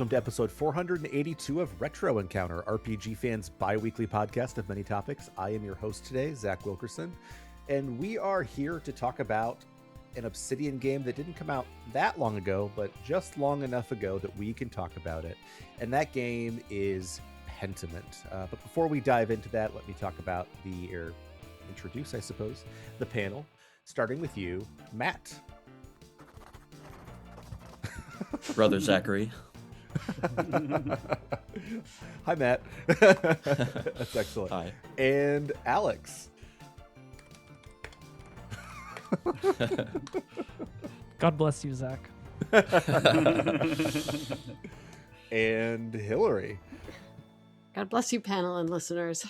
to episode 482 of Retro Encounter, RPG fans' bi-weekly podcast of many topics. I am your host today, Zach Wilkerson, and we are here to talk about an Obsidian game that didn't come out that long ago, but just long enough ago that we can talk about it. And that game is Pentiment. But before we dive into that, let me talk about introduce, I suppose, the panel, starting with you, Matt. Brother Zachary. Hi, Matt. That's excellent. Hi. And Aleks. God bless you, Zach. And Hilary. God bless you, panel and listeners.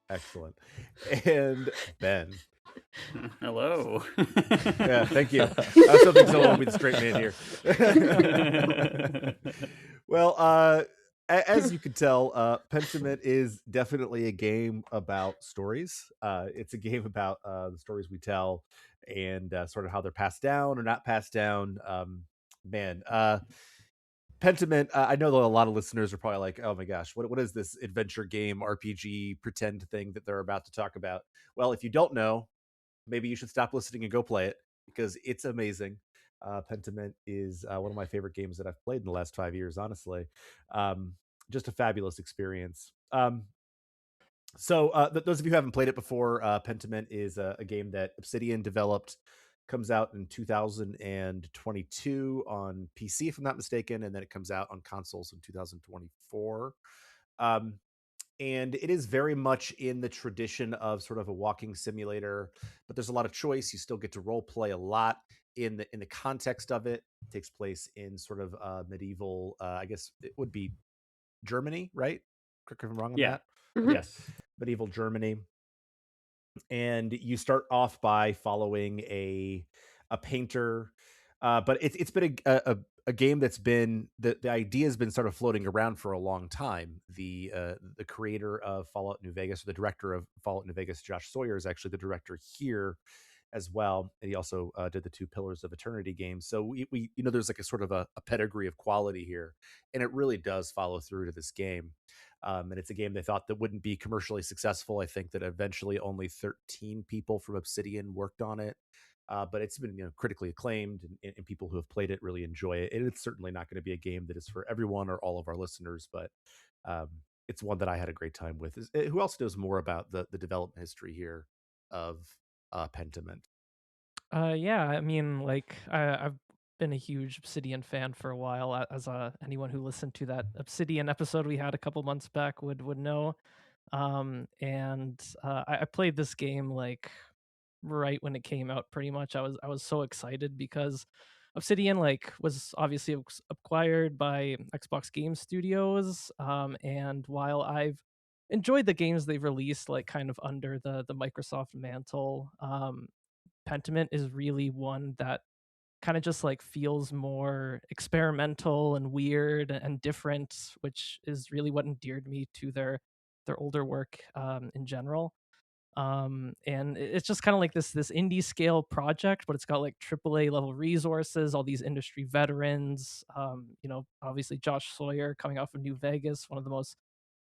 Excellent. And Ben. Hello. Yeah, thank you. I still think someone will be the straight man here. Well, as you can tell, Pentiment is definitely a game about stories. It's a game about the stories we tell and sort of how they're passed down or not passed down. Pentiment, I know that a lot of listeners are probably like, oh my gosh, what is this adventure game, RPG, pretend thing that they're about to talk about? Well, if you don't know, maybe you should stop listening and go play it because it's amazing. Pentiment is one of my favorite games that I've played in the last 5 years, honestly. Just a fabulous experience. So those of you who haven't played it before, Pentiment is a game that Obsidian developed, comes out in 2022 on PC, if I'm not mistaken, and then it comes out on consoles in 2024. And it is very much in the tradition of sort of a walking simulator, but there's a lot of choice. You still get to role play a lot in the context of it. It takes place in sort of medieval, I guess it would be Germany, right? Correct if I'm wrong on that. Mhm. Yes, medieval Germany. And you start off by following a painter, but it's been a game that's been the idea has been sort of floating around for a long time. The creator of Fallout New Vegas, or the director of Fallout New Vegas, Josh Sawyer, is actually the director here as well, and he also did the 2 Pillars of Eternity games. So we there's like a sort of a pedigree of quality here, and it really does follow through to this game. And it's a game they thought that wouldn't be commercially successful. I think that eventually only 13 people from Obsidian worked on it. But it's been critically acclaimed, and people who have played it really enjoy it. And it's certainly not going to be a game that is for everyone or all of our listeners, but it's one that I had a great time with. Who else knows more about the development history here of Pentiment? Yeah, I mean, I've been a huge Obsidian fan for a while, as anyone who listened to that Obsidian episode we had a couple months back would know. And I played this game like right when it came out. Pretty much, I was so excited because Obsidian was obviously acquired by Xbox Game Studios. And while I've enjoyed the games they've released, like kind of under the Microsoft mantle, Pentiment is really one that kind of just like feels more experimental and weird and different, which is really what endeared me to their older work in general. And it's just kind of like this indie scale project, but it's got like AAA level resources, all these industry veterans. Obviously Josh Sawyer coming out from New Vegas, one of the most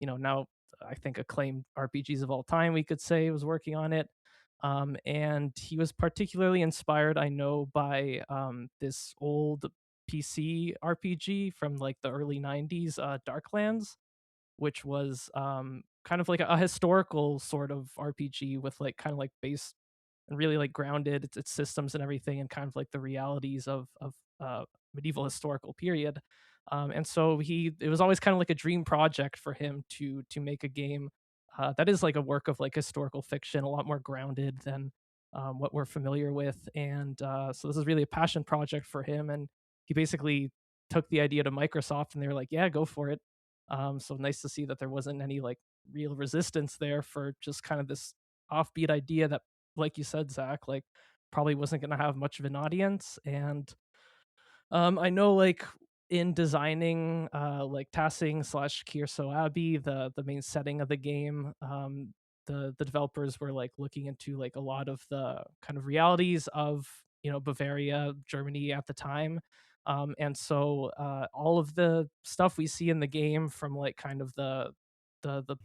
now I think acclaimed RPGs of all time, we could say, was working on it. And he was particularly inspired, I know, by this old PC RPG from like the early 90s, Darklands, which was kind of like a historical sort of RPG with like kind of like based and really like grounded its systems and everything, and kind of like the realities of medieval historical period. And so it was always kind of like a dream project for him to make a game that is like a work of like historical fiction, a lot more grounded than what we're familiar with. And so this is really a passion project for him. And he basically took the idea to Microsoft, and they were like, "Yeah, go for it." So nice to see that there wasn't any like real resistance there for just kind of this offbeat idea that, like you said, Zach, like probably wasn't going to have much of an audience. And I know like in designing like Tassing / Kierso Abbey, the main setting of the game, the developers were like looking into like a lot of the kind of realities of Bavaria, Germany at the time. And so all of the stuff we see in the game, from like kind of the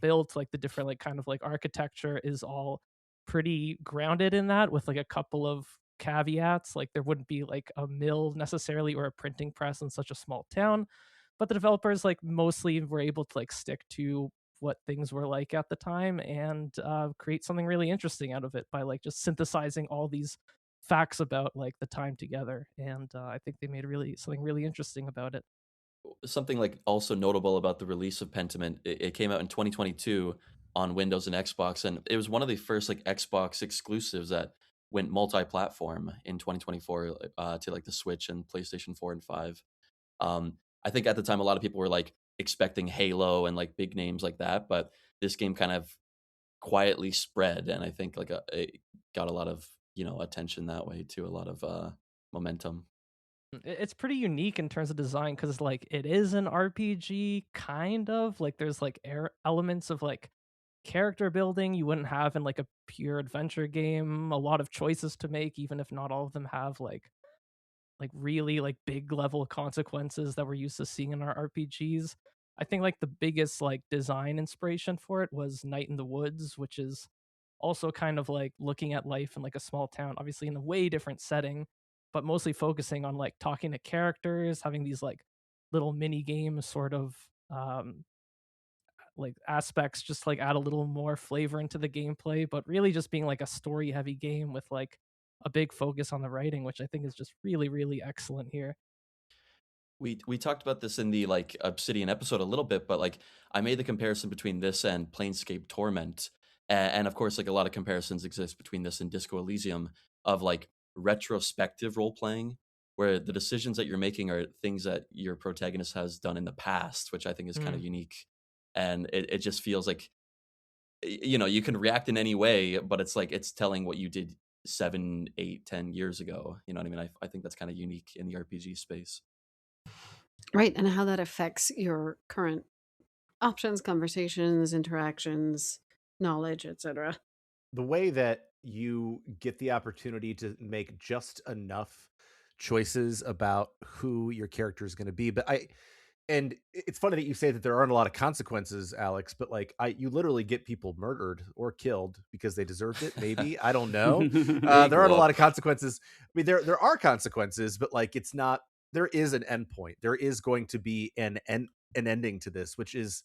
build to like the different like kind of like architecture, is all pretty grounded in that, with like a couple of caveats. Like there wouldn't be like a mill necessarily or a printing press in such a small town, but the developers like mostly were able to like stick to what things were like at the time, and create something really interesting out of it by like just synthesizing all these facts about like the time together. And I think they made really something really interesting about it. Something like also notable about the release of Pentiment, it came out in 2022 on Windows and Xbox, and it was one of the first like Xbox exclusives that went multi-platform in 2024 to like the Switch and PlayStation 4 and 5. I think at the time a lot of people were like expecting Halo and like big names like that, but this game kind of quietly spread, and I think like it got a lot of attention that way too, a lot of momentum. It's pretty unique in terms of design, because like it is an RPG kind of like, there's like elements of like character building you wouldn't have in like a pure adventure game, a lot of choices to make, even if not all of them have like really like big level consequences that we're used to seeing in our RPGs. I think like the biggest like design inspiration for it was Night in the Woods, which is also kind of like looking at life in like a small town, obviously in a way different setting, but mostly focusing on like talking to characters, having these like little mini games sort of like aspects, just like add a little more flavor into the gameplay, but really just being like a story heavy game with like a big focus on the writing, which I think is just really, really excellent here. We talked about this in the like Obsidian episode a little bit, but like I made the comparison between this and Planescape Torment, and of course like a lot of comparisons exist between this and Disco Elysium, of like retrospective role playing, where the decisions that you're making are things that your protagonist has done in the past, which I think is kind of Mm. unique, and it just feels like you can react in any way, but it's like it's telling what you did 7, 8, 10 years ago. You know what I mean? I think that's kind of unique in the RPG space. Right. And how that affects your current options, conversations, interactions, knowledge, etc. The way that you get the opportunity to make just enough choices about who your character is going to be. But it's funny that you say that there aren't a lot of consequences, Alex, but like you literally get people murdered or killed because they deserved it. Maybe, I don't know. Big There aren't a lot whoop. of consequences. I mean, there are consequences, but like it's not. There is an end point. There is going to be an ending to this, which is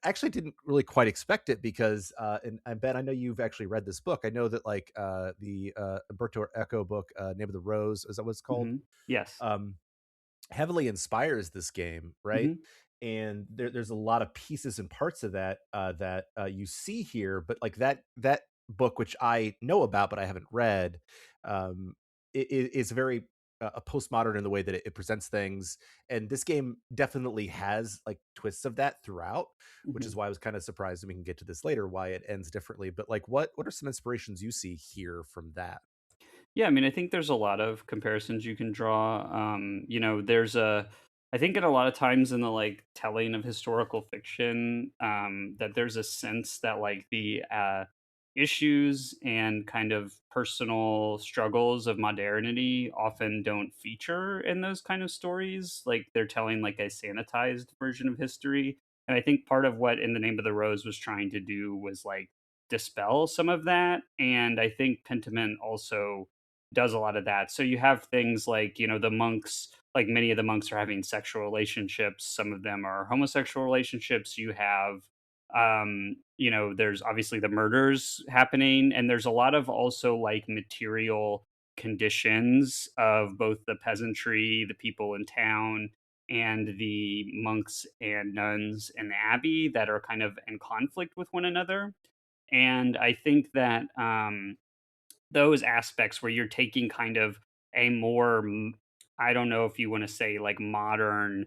actually didn't really quite expect it because and Ben, I know you've actually read this book. I know that like the Umberto Eco book, Name of the Rose, is that what it's called? Yes. Um, Heavily inspires this game, right? hmm And there's a lot of pieces and parts of that that you see here, but like that book, which I know about but I haven't read, is very a postmodern in the way that it presents things, and this game definitely has like twists of that throughout, which hmm is why I was kind of surprised, and we can get to this later, why it ends differently. But like, what are some inspirations you see here from that? Yeah, I mean, I think there's a lot of comparisons you can draw. There's I think in a lot of times in the like telling of historical fiction, that there's a sense that like the issues and kind of personal struggles of modernity often don't feature in those kind of stories. Like they're telling like a sanitized version of history. And I think part of what In the Name of the Rose was trying to do was like dispel some of that. And I think Pentiment also does a lot of that. So you have things like, the monks, like many of the monks are having sexual relationships. Some of them are homosexual relationships. You have, there's obviously the murders happening, and there's a lot of also like material conditions of both the peasantry, the people in town, and the monks and nuns in the abbey that are kind of in conflict with one another. And I think that those aspects where you're taking kind of a more I don't know if you want to say like modern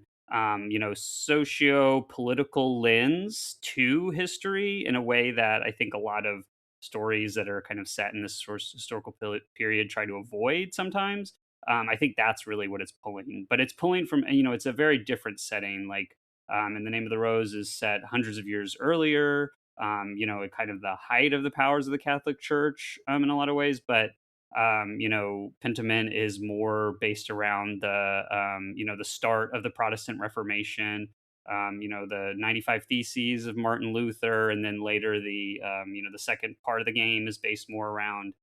socio political lens to history in a way that I think a lot of stories that are kind of set in this sort of historical period try to avoid sometimes. I think that's really what it's pulling, but it's pulling from, it's a very different setting. Like In the Name of the Rose is set hundreds of years earlier, at kind of the height of the powers of the Catholic Church, in a lot of ways. But Pentiment is more based around the start of the Protestant Reformation. The 95 Theses of Martin Luther, and then later the second part of the game is based more around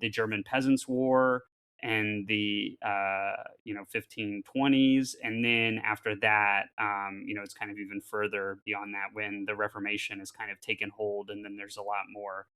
the German Peasants' War and the 1520s, and then after that, it's kind of even further beyond that when the Reformation has kind of taken hold, and then there's a lot more.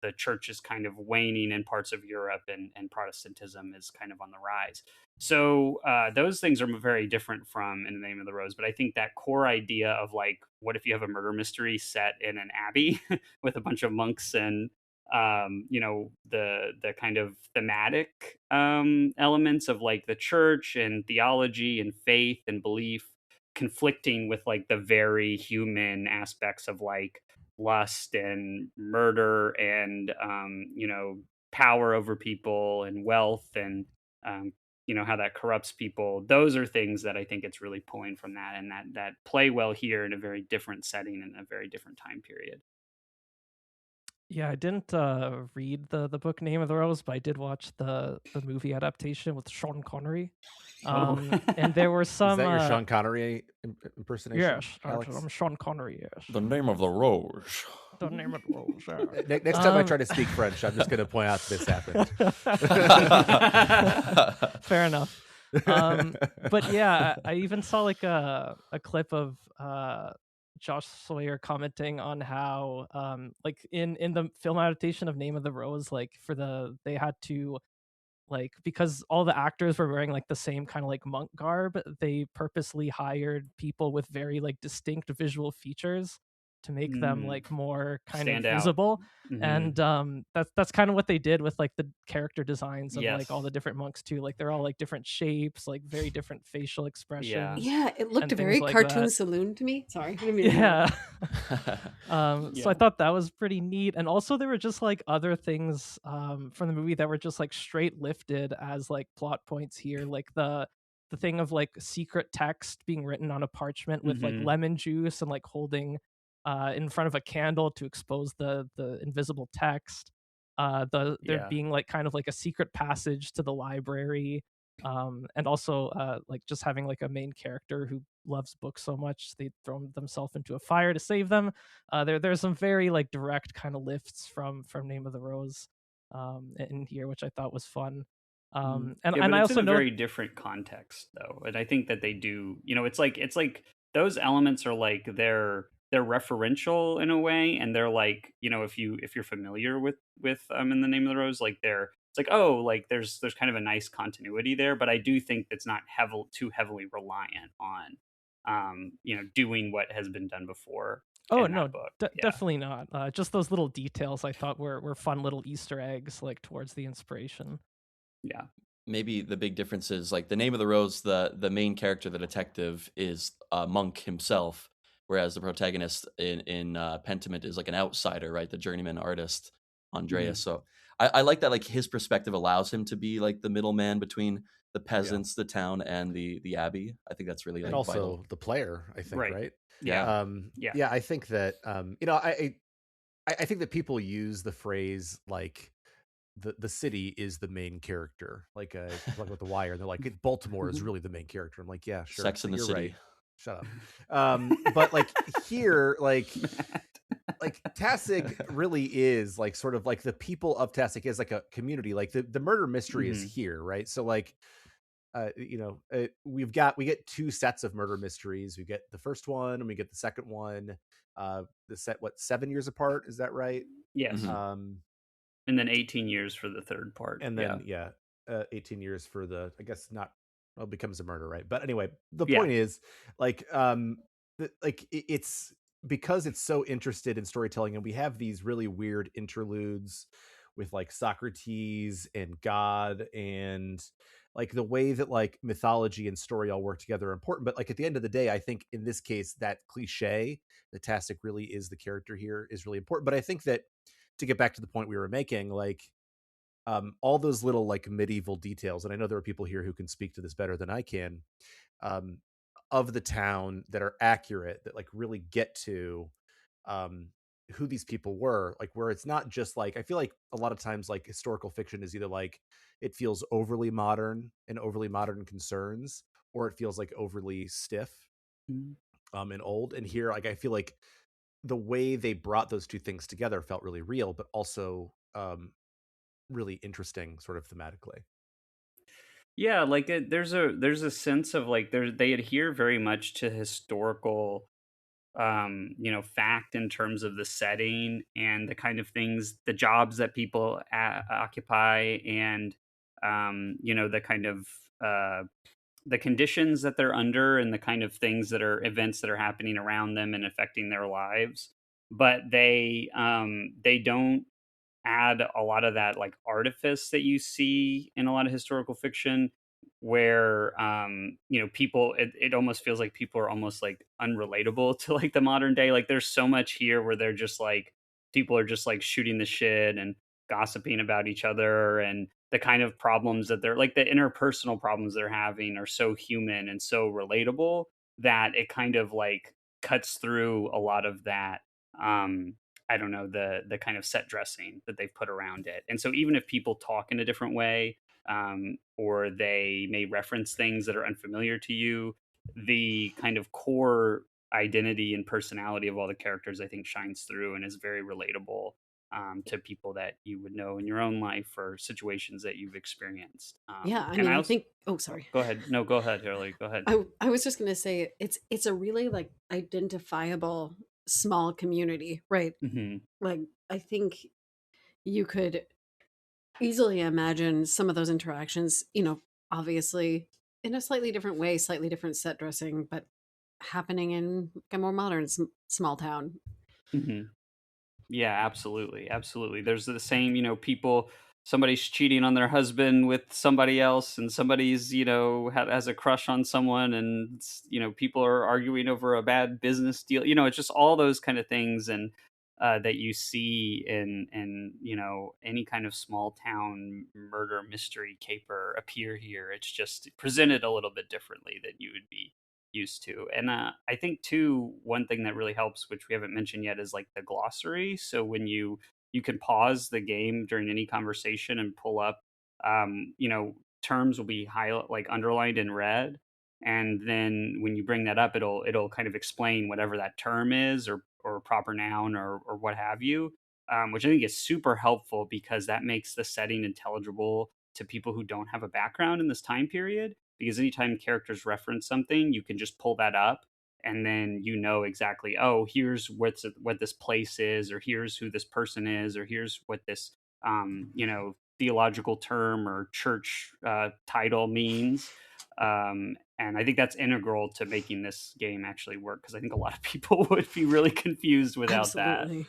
The church is kind of waning in parts of Europe, and Protestantism is kind of on the rise. So those things are very different from In the Name of the Rose. But I think that core idea of like, what if you have a murder mystery set in an abbey with a bunch of monks and the kind of thematic elements of like the church and theology and faith and belief conflicting with like the very human aspects of like lust and murder and power over people and wealth and um, how that corrupts people. Those are things that I think it's really pulling from that, and that play well here in a very different setting and a very different time period. Yeah, I didn't read the book Name of the Rose, but I did watch the movie adaptation with Sean Connery. Oh. And there were Is some that your Sean Connery impersonation? yes, Alex? I'm Sean Connery, yes. The Name of the Rose. The Name of the Rose, yeah. Next time I try to speak French, I'm just going to point out this happened. Fair enough. But yeah, I even saw like a clip of Josh Sawyer commenting on how like in the film adaptation of Name of the Rose, like they had to, like, because all the actors were wearing like the same kind of like monk garb, they purposely hired people with very like distinct visual features to make them like more kind Stand of out. visible. Mhm. And that's kind of what they did with like the character designs of like all Yes. the different monks too. Like they're all like different shapes, like very different facial expressions. Yeah, it looked and very things like cartoon that. saloon to me. Sorry, I didn't mean to Yeah. So Yeah. I thought that was pretty neat. And also there were just like other things from the movie that were just like straight lifted as like plot points here. Like the thing of like secret text being written on a parchment with like Mhm. lemon juice and like holding in front of a candle to expose the invisible text. There Yeah. being like kind of like a secret passage to the library. And also like just having like a main character who loves books so much they throw themselves into a fire to save them. There's some very like direct kind of lifts from Name of the Rose in here, which I thought was fun. And Yeah, but I it's in also a know very different context though, and I think that they do. It's like those elements are like they're referential in a way, and they're like if you're familiar with In the Name of the Rose, like it's like, oh, like there's kind of a nice continuity there, but I do think it's not too heavily reliant on doing what has been done before oh in no, that book. Yeah. definitely not. Just those little details I thought were fun little Easter eggs like towards the inspiration. Yeah. Maybe the big difference is like The Name of the Rose, the main character, the detective, is a monk himself, whereas the protagonist in Pentiment is like an outsider, right? The journeyman artist, Andreas. So I like that, like his perspective allows him to be like the middleman between the peasants, the town, and the abbey. I think that's really And like also vital. the player, I think, right? Yeah. Yeah, I think that I think that people use the phrase like the city is the main character, like with The Wire. They're like, Baltimore is really the main character. I'm like, yeah, sure. Sex in the You're City. right. Shut up. But like here, like Tasig really is like sort of like the people of Tasig is like a community. Like the murder mystery is here, right? So like we get two sets of murder mysteries. We get the first one and we get the second one. The set 7 years apart, is that right? Yes. Mhm. And then 18 years for the third part. And then 18 years for the, I guess not, well, it becomes a murder, right? But anyway, the point is like it's because it's so interested in storytelling, and we have these really weird interludes with like Socrates and God, and like the way that like mythology and story all work together are important. But like at the end of the day, I think in this case that cliche that Tastic really is the character here is really important. But I think that, to get back to the point we were making, like all those little like medieval details, and I know there are people here who can speak to this better than I can, um, of the town that are accurate, that like really get to who these people were, like where it's not just like, I feel like a lot of times like historical fiction is either like it feels overly modern and overly modern concerns, or it feels like overly stiff Mhm. and old. And here, like I feel like the way they brought those two things together felt really real, but also really interesting sort of thematically. Yeah, like there's a sense of like they adhere very much to historical fact in terms of the setting and the kind of things, the jobs that people occupy, and the kind of uh the conditions that they're under, and the kind of things that are events that are happening around them and affecting their lives. But they don't add a lot of that like artifice that you see in a lot of historical fiction, where people, it almost feels like people are almost like unrelatable to like the modern day. Like there's so much here where they're just like, people are just like shooting the shit and gossiping about each other, and the kind of problems that they're like, the interpersonal problems they're having are so human and so relatable that it kind of like cuts through a lot of that. I don't know, the kind of set dressing that they've put around it. And so even if people talk in a different way, or they may reference things that are unfamiliar to you, the kind of core identity and personality of all the characters, I think, shines through and is very relatable, to people that you would know in your own life or situations that you've experienced. Yeah, I And mean, I I also, think. Oh, sorry. go ahead. No, go ahead, Hilary. Go ahead. I was just gonna say it's a really like identifiable small community, right? Hmm. Like I think you could easily imagine some of those interactions, obviously in a slightly different way, slightly different set dressing, but happening in a more modern small town. Hmm. Yeah, absolutely. Absolutely. There's the same, people, somebody's cheating on their husband with somebody else, and somebody's, has a crush on someone, and, people are arguing over a bad business deal. It's just all those kind of things. And that you see in, any kind of small town murder mystery caper appear here. It's just presented a little bit differently than you would be used to. And I think too, one thing that really helps, which we haven't mentioned yet, is like the glossary. So when you can pause the game during any conversation and pull up, terms will be highlight like underlined in red, and then when you bring that up, it'll kind of explain whatever that term is, or proper noun, or what have you. Which I think is super helpful, because that makes the setting intelligible to people who don't have a background in this time period, because anytime characters reference something, you can just pull that up, and then exactly, oh, here's what this place is, or here's who this person is, or here's what this theological term or church title means. And I think that's integral to making this game actually work, because I think a lot of people would be really confused without that. Absolutely.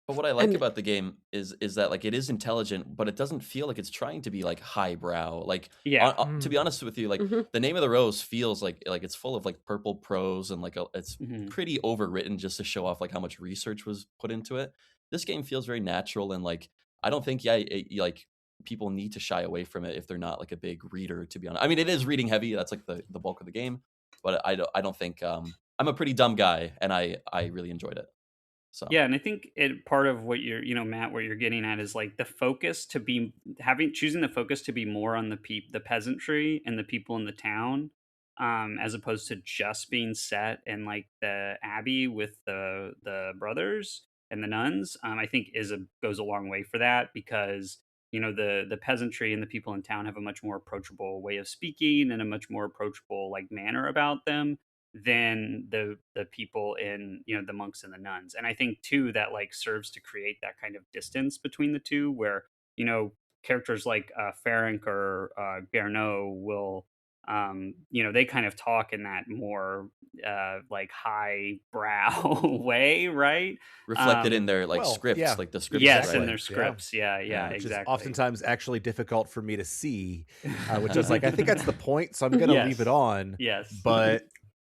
But what I like And about the game is that like it is intelligent, but it doesn't feel like it's trying to be like highbrow. Like Yeah. to be honest with you, like mhm, the Name of the Rose feels like it's full of like purple prose, and like it's Hmm. pretty overwritten just to show off like how much research was put into it. This game feels very natural, and like I don't think like people need to shy away from it if they're not like a big reader. To be honest, I mean it is reading heavy. That's like the bulk of the game, but I don't think I'm a pretty dumb guy, and I really enjoyed it. So. Yeah, and I think part of what you're, Matt, what you're getting at is like the focus to be choosing the focus to be more on the peasantry and the people in the town, as opposed to just being set in like the abbey with the brothers and the nuns. I think goes a long way for that, because the peasantry and the people in town have a much more approachable way of speaking and a much more approachable like manner about them than the people in, the monks and the nuns. And I think too that like serves to create that kind of distance between the two, where characters like Ferenc or Garneau will they kind of talk in that more like high brow way, right? Reflected in um their, like, Well, scripts, yeah, like, the scripts yes, in display. exactly. their Yeah. scripts. Yeah, yeah, Yeah. Which is exactly. oftentimes actually difficult for me to see, which is like, I think that's the point, so I'm gonna leave it Yes, on, yes. but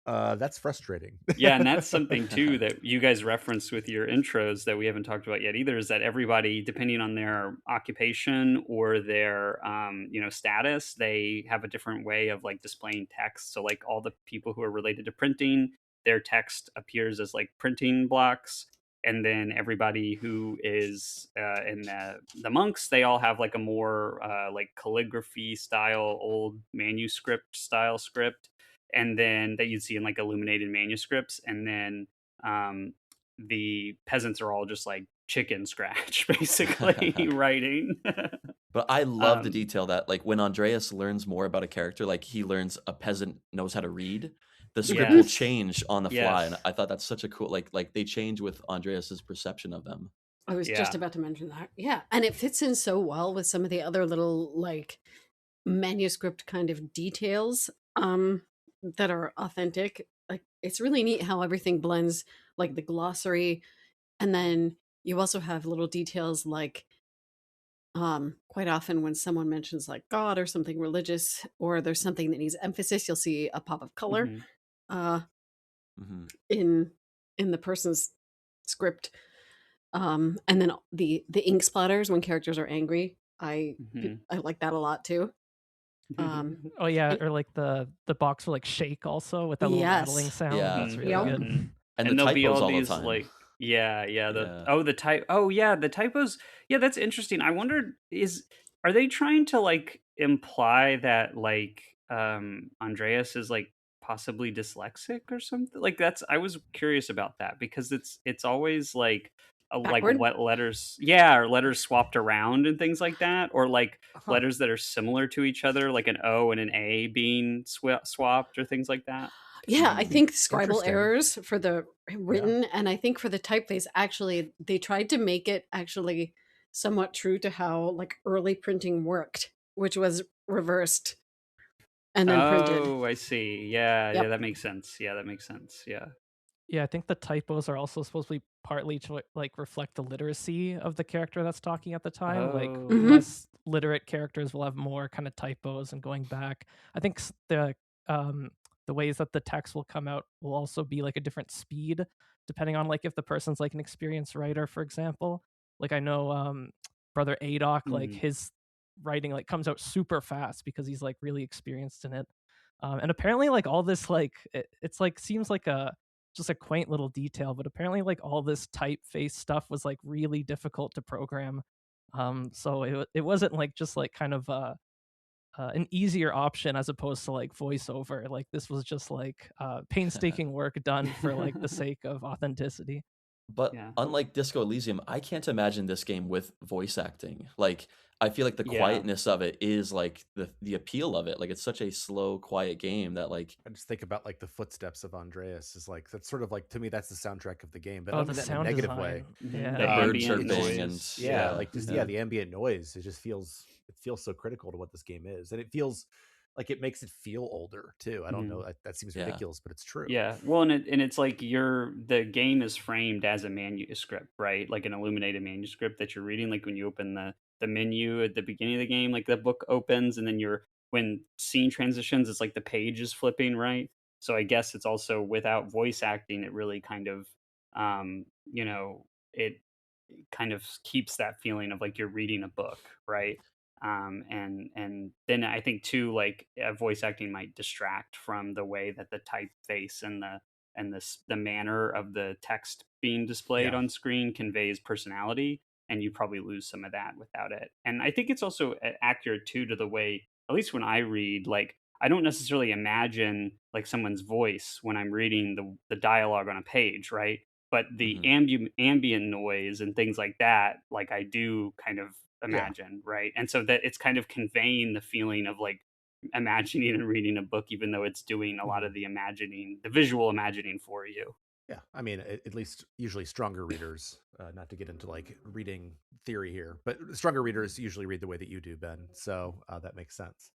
that's frustrating. Yeah, and that's something too that you guys referenced with your intros that we haven't talked about yet either, is that everybody, depending on their occupation or their status, they have a different way of like displaying text. So like all the people who are related to printing, their text appears as like printing blocks. and then everybody who is in the monks, they all have like a more like calligraphy style, old manuscript style script, and then that you'd see in like illuminated manuscripts, and then um, the peasants are all just like chicken scratch, basically writing. But I love the um, detail that, like, when Andreas learns more about a character, like he learns a peasant knows how to read, the script will yes, change on the fly, and yes, I thought that's such a cool, like they change with Andreas's perception of them. I was just yeah. about to mention that. Yeah, and it fits in so well with some of the other little like manuscript kind of details that are authentic. Like it's really neat how everything blends, like the glossary, and then you also have little details like quite often when someone mentions like God or something religious or there's something that needs emphasis, you'll see a pop of color Hmm. uh Hmm. in the person's script. And then the ink splatters when characters are angry. Hmm. I like that a lot too. Um Oh yeah, and or like the box will like shake also with that little rattling yes. sound. Yeah, That's Hmm. really Yep. good. Hmm. and the And there'll be typos all all the these time. like, yeah, Yeah. the type, oh yeah, the typos. Yeah, that's interesting. I wondered, are they trying to like imply that like Andreas is like possibly dyslexic or something? Like that's, I was curious about that because it's always like Backward. what letters, yeah, or letters swapped around and things like that, or like Huh. letters that are similar to each other, like an O and an A being swapped or things like that. Yeah, I Mm. think scribal Interesting. errors for the Yeah. written, and I think for the typeface, actually, they tried to make it actually somewhat true to how like early printing worked, which was reversed and then printed. Oh, I see. Yeah, yeah, Yep. that makes sense. Yeah, that makes sense. Yeah. Yeah, I think the typos are also supposed to be partly to like reflect the literacy of the character that's talking at the time. Like Oh. Hmm. less literate characters will have more kind of typos and going back. I think the ways that the text will come out will also be like a different speed depending on like if the person's like an experienced writer, for example. Like I know brother Adoc, like Mhm. his writing like comes out super fast because he's like really experienced in it. And apparently like all this like it's like seems like a just a quaint little detail, but apparently like all this typeface stuff was like really difficult to program. So it wasn't like just like kind of an easier option as opposed to like voiceover. Like this was just like painstaking work done for like the sake of authenticity. But Yeah. unlike Disco Elysium, I can't imagine this game with voice acting. Like, I feel like the Yeah. quietness of it is like the appeal of it. Like, it's such a slow, quiet game that like I just think about like the footsteps of Andreas is like that's sort of like to me that's the soundtrack of the game, but I Oh, don't the mean that in a sound negative way. design. Mhm. the The Yeah. bird ambient It's just chirping and noise. yeah, Yeah. like just yeah. the ambient noise. It just feels so critical to what this game is, and it feels like it makes it feel older too. I don't Mhm. know. That seems Yeah. ridiculous, but it's true. Yeah. Well, and it's like the game is framed as a manuscript, right? Like an illuminated manuscript that you're reading. Like when you open the menu at the beginning of the game, like the book opens, and then when scene transitions, it's like the page is flipping, right? So I guess it's also without voice acting, it really kind of, you know, it kind of keeps that feeling of like you're reading a book, right? And then I think too, like voice acting might distract from the way that the typeface and the manner of the text being displayed Yeah. on screen conveys personality, and you probably lose some of that without it. And I think it's also accurate too to the way, at least when I read, like I don't necessarily imagine like someone's voice when I'm reading the dialogue on a page, right? But the Hmm. ambient noise and things like that, like I do kind of Yeah. imagine, right? And so that it's kind of conveying the feeling of like imagining and reading a book, even though it's doing a lot Mhm. of the imagining, the visual imagining for you. Yeah. I mean, at least usually stronger readers, not to get into like reading theory here, but stronger readers usually read the way that you do, Ben. So that makes sense.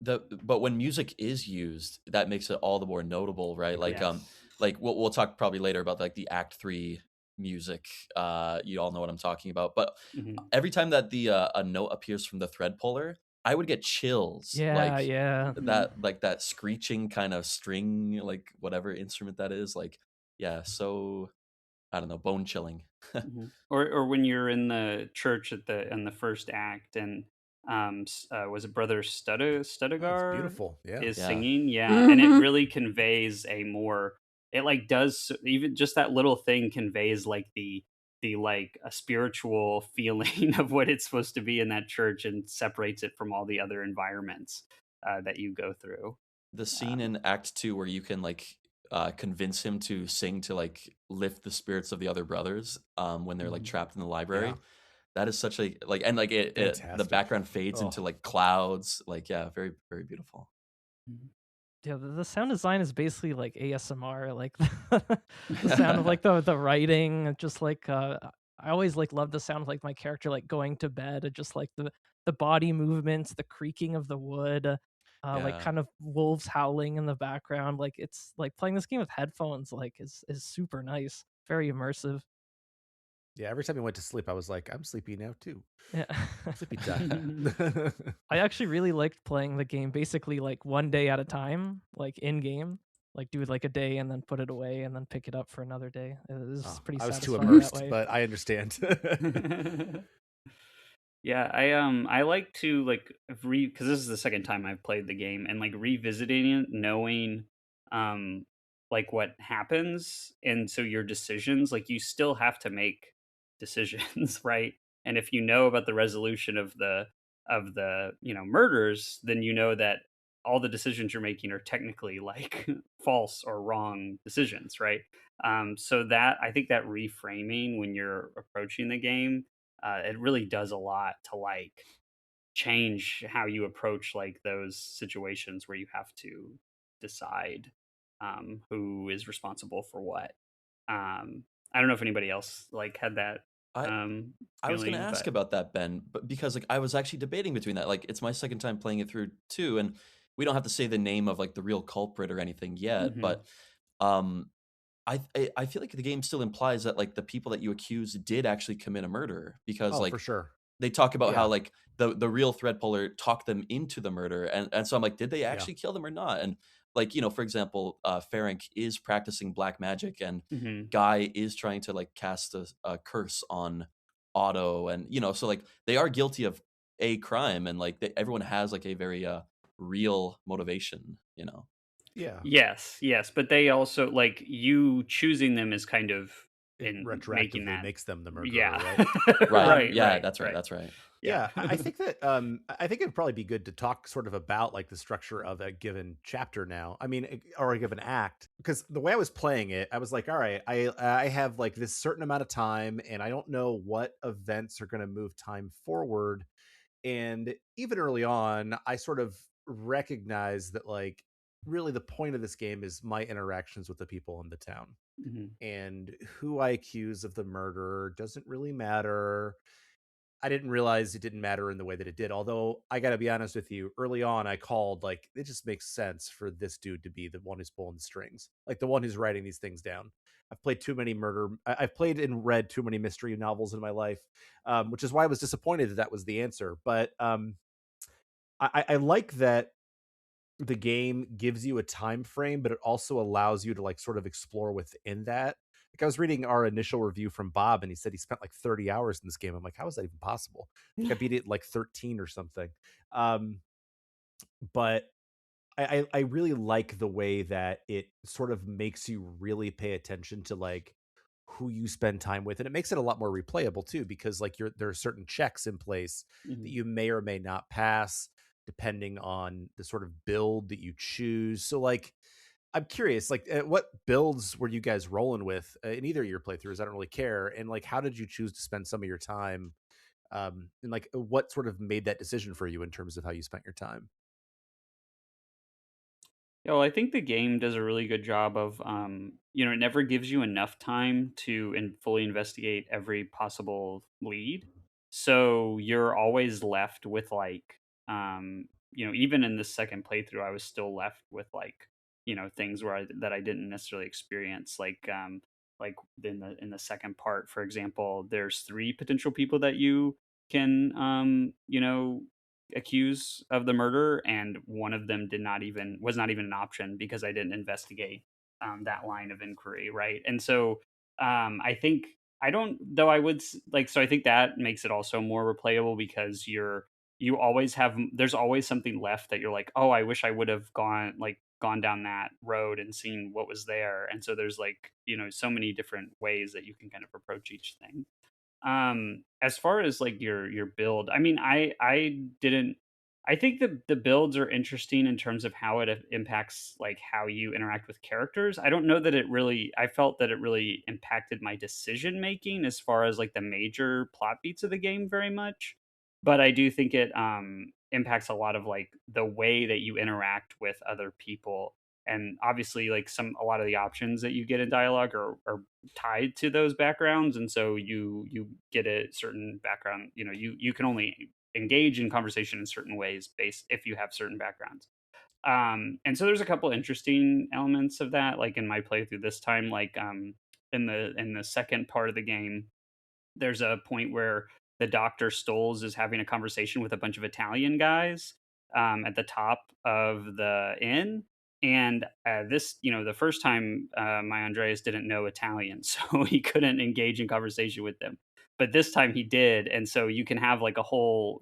But when music is used, that makes it all the more notable, right? Yes. Like we'll talk probably later about like the Act 3 music. You all know what I'm talking about. But Hmm. every time that the a note appears from the thread puller, I would get chills. Yeah, Like yeah. Hmm. that screeching kind of string, like whatever instrument that is. Like, yeah, so I don't know, bone chilling. Hmm. Or when you're in the church in the first act, and was it Brother Oh, it's Studegar beautiful. Yeah. is Yeah. singing, yeah, and it Hmm. really conveys a more it like does, even just that little thing conveys like the like a spiritual feeling of what it's supposed to be in that church, and separates it from all the other environments that you go through. The scene Um, in Act 2 where you can like convince him to sing to like lift the spirits of the other brothers when they're like mhm. trapped in the Yeah. library. That is such a like, and like the Fantastic. background fades Oh, into like clouds. Like, yeah, very, very beautiful. Mhm. Yeah, the sound design is basically like ASMR, like the sound of like the writing, just like I always like love the sound of like my character like going to bed, and just like the body movements, the creaking of the wood, like Yeah. kind of wolves howling in the background. Like it's like playing this game with headphones like is super nice, very immersive. yeah. Every time I went to sleep, I was like, I'm sleepy now too. Yeah. Sleepy time. I actually really liked playing the game basically like one day at a time, like in game. Like do it like a day and then put it away and then pick it up for another day. It was Oh, pretty I was too satisfying that immersed, way. but I understand. Yeah, I like to like because this is the second time I've played the game, and like revisiting it, knowing um like what happens, and so your decisions, like you still have to make decisions, right? And if you know about the resolution of the murders, then you know that all the decisions you're making are technically like false or wrong decisions, right? So that, I think that reframing when you're approaching the game, it really does a lot to like change how you approach like those situations where you have to decide who is responsible for what. I don't know if anybody else like had that I I was gonna feeling, ask but about that, Ben, but because like I was actually debating between that. Like it's my second time playing it through too, and we don't have to say the name of like the real culprit or anything yet, hmm but um I feel like the game still implies that like the people that you accuse did actually commit a murder because Oh, for like sure. they talk about how Yeah. like the real thread puller talked them into the murder, and so I'm like, did they Yeah. actually kill them or not? And like for example, Ferenc is practicing black magic, and hmm Guy is trying to like cast a curse on Otto, and so like they are guilty of a crime, and like everyone has like a very real motivation. Yeah. yes, yes, but they also like you choosing them is kind of It in making retroactively that. makes them the murderer, Yeah. right? Right? Um, Right, Yeah, right, that's right. right. That's right. Yeah. yeah, I think that I think it'd probably be good to talk sort of about like the structure of a given chapter now. I mean, or a given act, because the way I was playing it, I was like, all right, I have like this certain amount of time, and I don't know what events are going to move time forward. And even early on, I sort of recognized that like really the point of this game is my interactions with the people in the town, Mhm. and who I accuse of the murder doesn't really matter. I didn't realize it didn't matter in the way that it did. Although I got to be honest with you, early on I called like it just makes sense for this dude to be the one who's pulling the strings, like the one who's writing these things down. I've played too many murder. I've played and read too many mystery novels in my life, which is why I was disappointed that that was the answer. But I like that the game gives you a time frame, but it also allows you to like sort of explore within that. Like I was reading our initial review from Bob, and he said he spent like 30 hours in this game. I'm like, how is that even possible? I think I beat it in like 13 or something. Um, but I really like the way that it sort of makes you really pay attention to like who you spend time with, and it makes it a lot more replayable too, because like there are certain checks in place that Mhm. you may or may not pass depending on the sort of build that you choose. So like I'm curious, like what builds were you guys rolling with in either of your playthroughs? I don't really care. And like how did you choose to spend some of your time, and like what sort of made that decision for you in terms of how you spent your time? Yeah, well, I think the game does a really good job of, it never gives you enough time to fully investigate every possible lead. So you're always left with like, even in the second playthrough, I was still left with like, things that I didn't necessarily experience. Like in the second part, for example, there's three potential people that you can, accuse of the murder, and one of them was not even an option because I didn't investigate that line of inquiry, right? And so I think I don't though I would like so I think that makes it also more replayable because you always have there's always something left that you're like, oh, I wish I would have gone down that road and seen what was there. And so there's like, so many different ways that you can kind of approach each thing. As far as like your build, I mean, I didn't I think the builds are interesting in terms of how it impacts like how you interact with characters. I don't know that I felt that it really impacted my decision making as far as like the major plot beats of the game very much. But I do think it impacts a lot of like the way that you interact with other people. And obviously like a lot of the options that you get in dialogue are tied to those backgrounds, and so you get a certain background. You can only engage in conversation in certain ways based if you have certain backgrounds. And so there's a couple interesting elements of that, like in my playthrough this time, like in the second part of the game, there's a point where the Dr. Stoles is having a conversation with a bunch of Italian guys at the top of the inn. And the first time my Andreas didn't know Italian, so he couldn't engage in conversation with them. But this time he did. And so you can have like a whole,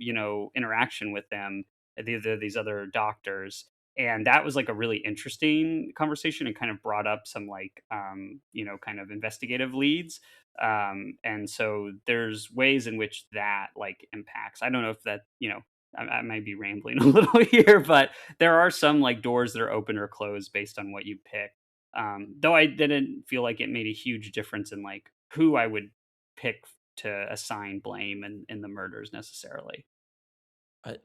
interaction with them, these other doctors. And that was like a really interesting conversation, and kind of brought up some like, kind of investigative leads. And so there's ways in which that like impacts. I don't know if that, I might be rambling a little here, but there are some like doors that are open or closed based on what you pick. Though I didn't feel like it made a huge difference in like who I would pick to assign blame in the murders necessarily.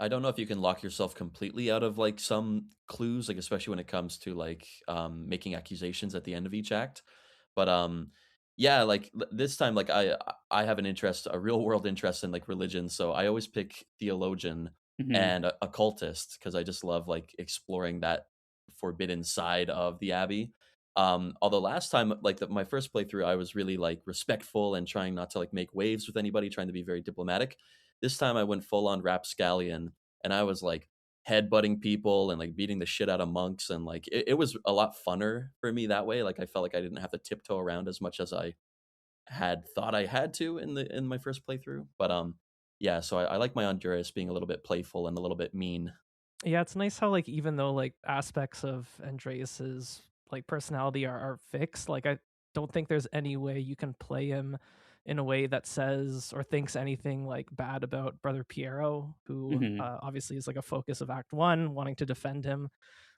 I don't know if you can lock yourself completely out of like some clues, like especially when it comes to like making accusations at the end of each act. But yeah, like this time, like I have a real world interest in like religion, so I always pick theologian Hmm. and occultist because I just love like exploring that forbidden side of the abbey. Although last time, like my first playthrough, I was really like respectful and trying not to like make waves with anybody, trying to be very diplomatic. This time I went full on rapscallion, and I was like headbutting people and like beating the shit out of monks, and like it was a lot funner for me that way. Like I felt like I didn't have to tiptoe around as much as I had thought I had to in my first playthrough. But yeah, so I like my Honduras being a little bit playful and a little bit mean. Yeah, it's nice how like even though like aspects of Andreas's like personality are fixed, like I don't think there's any way you can play him in a way that says or thinks anything like bad about Brother Piero, who Hmm. obviously is like a focus of Act One, wanting to defend him.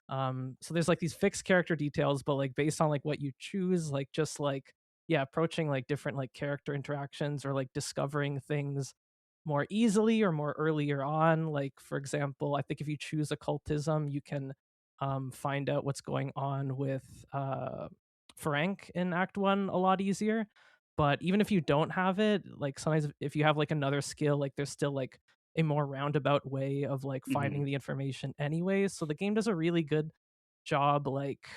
So there's like these fixed character details, but like based on like what you choose, like just like yeah, approaching like different like character interactions or like discovering things more easily or more earlier on. Like for example, I think if you choose occultism, you can find out what's going on with Frank in Act One a lot easier. But even if you don't have it, like sometimes if you have like another skill, like there's still like a more roundabout way of like Hmm. finding the information anyways. So the game does a really good job like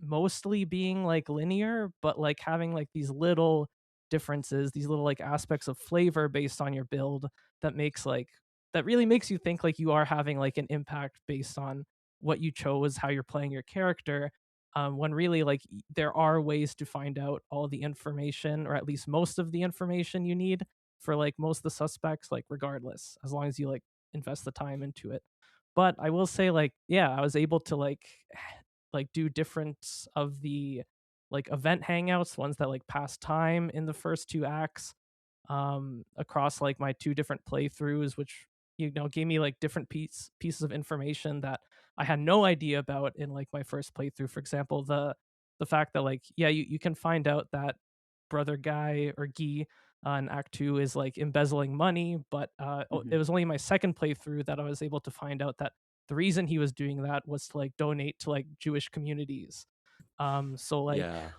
mostly being like linear, but like having like these little differences, these little like aspects of flavor based on your build that makes like that really makes you think like you are having like an impact based on what you chose, how you're playing your character. When really like there are ways to find out all the information or at least most of the information you need for like most of the suspects, like regardless, as long as you like invest the time into it. But I will say like yeah, I was able to like do different of the like event hangouts, ones that like pass time in the first two acts, across like my two different playthroughs, which gave me like different pieces of information that I had no idea about in like my first playthrough. For example, the fact that like yeah, you can find out that brother guy or Guy in Act Two is like embezzling money, but it Hmm. was only my second playthrough that I was able to find out that the reason he was doing that was to like donate to like Jewish communities. So like Yeah.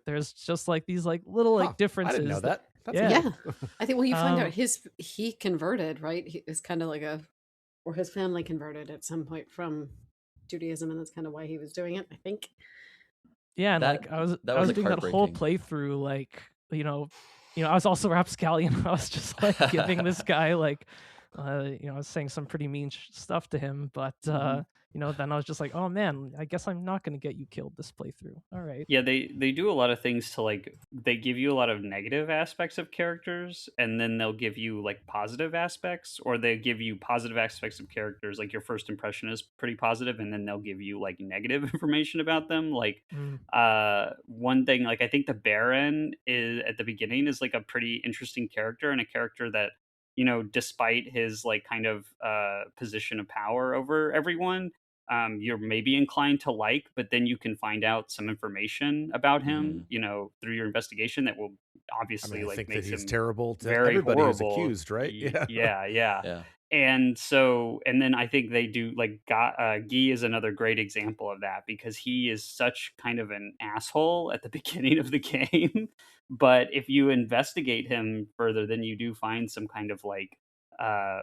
there's just like these like little Huh. like I didn't know differences that that. That's yeah. Yeah. cool. I think, well, you find out Um he converted, right? He is kind of like or his family converted at some point from Judaism, and that's kind of why he was doing it, I think. yeah, and like That I was was like doing that whole heartbreaking. playthrough like I was also rapscallion. I was just like giving this guy like I was saying some pretty mean stuff to him, but Hmm. then I was just like, oh man, I guess I'm not going to get you killed this playthrough. All right. Yeah, they do a lot of things to like they give you a lot of negative aspects of characters, and then they'll give you like positive aspects, or they give you positive aspects of characters, like your first impression is pretty positive, and then they'll give you like negative information about them. Like Mm. one thing, like I think the Baron is at the beginning is like a pretty interesting character, and a character that, despite his like kind of position of power over everyone, you're maybe inclined to like, but then you can find out some information about him, Mhm. through your investigation that will I mean, obviously I like think that makes he's him terrible to very everybody who's horrible. accused, right? Yeah. Yeah, yeah. Yeah. And so, and then I think they do like Guy is another great example of that, because he is such kind of an asshole at the beginning of the game. But if you investigate him further, then you do find some kind of like, uh,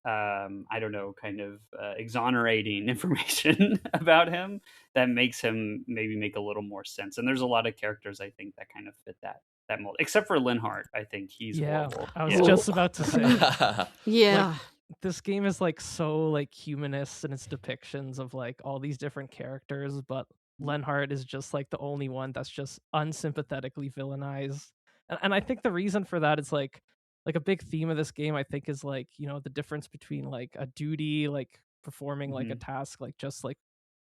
I don't know, kind of exonerating information about him that makes him maybe make a little more sense. And there's a lot of characters I think that kind of fit that mold, except for Linhart. I think he's Yeah, horrible. I was Yeah. just about to say, like, Yeah. this game is like so like humanist in its depictions of like all these different characters, but Lenhart is just like the only one that's just unsympathetically villainized. And I think the reason for that is like a big theme of this game, I think, is like, the difference between like a duty, like performing like a Mhm. task, like just like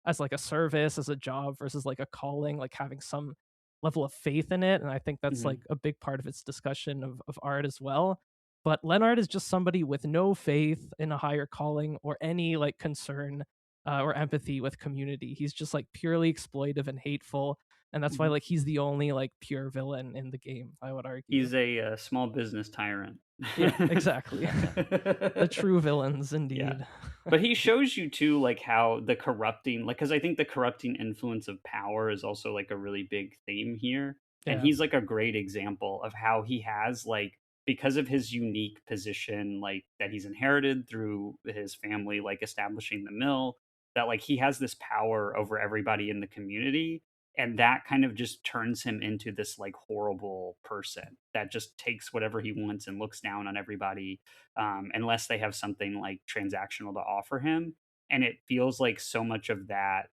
as like a service, as a job, versus like a calling, like having some level of faith in it. And I think that's like Mhm. a big part of its discussion of art as well. But Leonard is just somebody with no faith in a higher calling or any like concern or empathy with community. He's just like purely exploitive and hateful, and that's why Mhm. like he's the only like pure villain in the game, I would argue. He's a small business tyrant. Yeah, exactly. The true villains, Yeah. indeed. But he shows you too, like how the corrupting, like, because I think the corrupting influence of power is also like a really big theme here. And Yeah. he's like a great example of how he has, like, because of his unique position, like that he's inherited through his family, like establishing the mill, that like he has this power over everybody in the community. And that kind of just turns him into this like horrible person that just takes whatever he wants and looks down on everybody, unless they have something like transactional to offer him. And it feels like so much of that,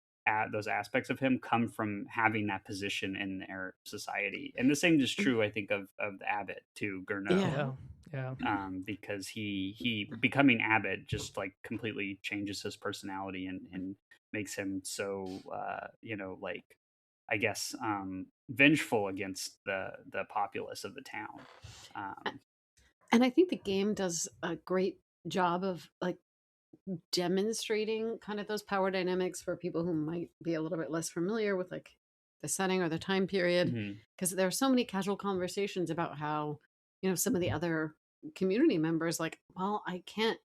those aspects of him come from having that position in their society. And the same is true, I think, of the abbot to Gurnot. Yeah. Yeah. Yeah. Because he becoming abbot just like completely changes his personality, and makes him so like, I guess, vengeful against the populace of the town. Um, And I think the game does a great job of like demonstrating kind of those power dynamics for people who might be a little bit less familiar with like the setting or the time period, mhm. because there are so many casual conversations about how, some of the other community members like, well, I can't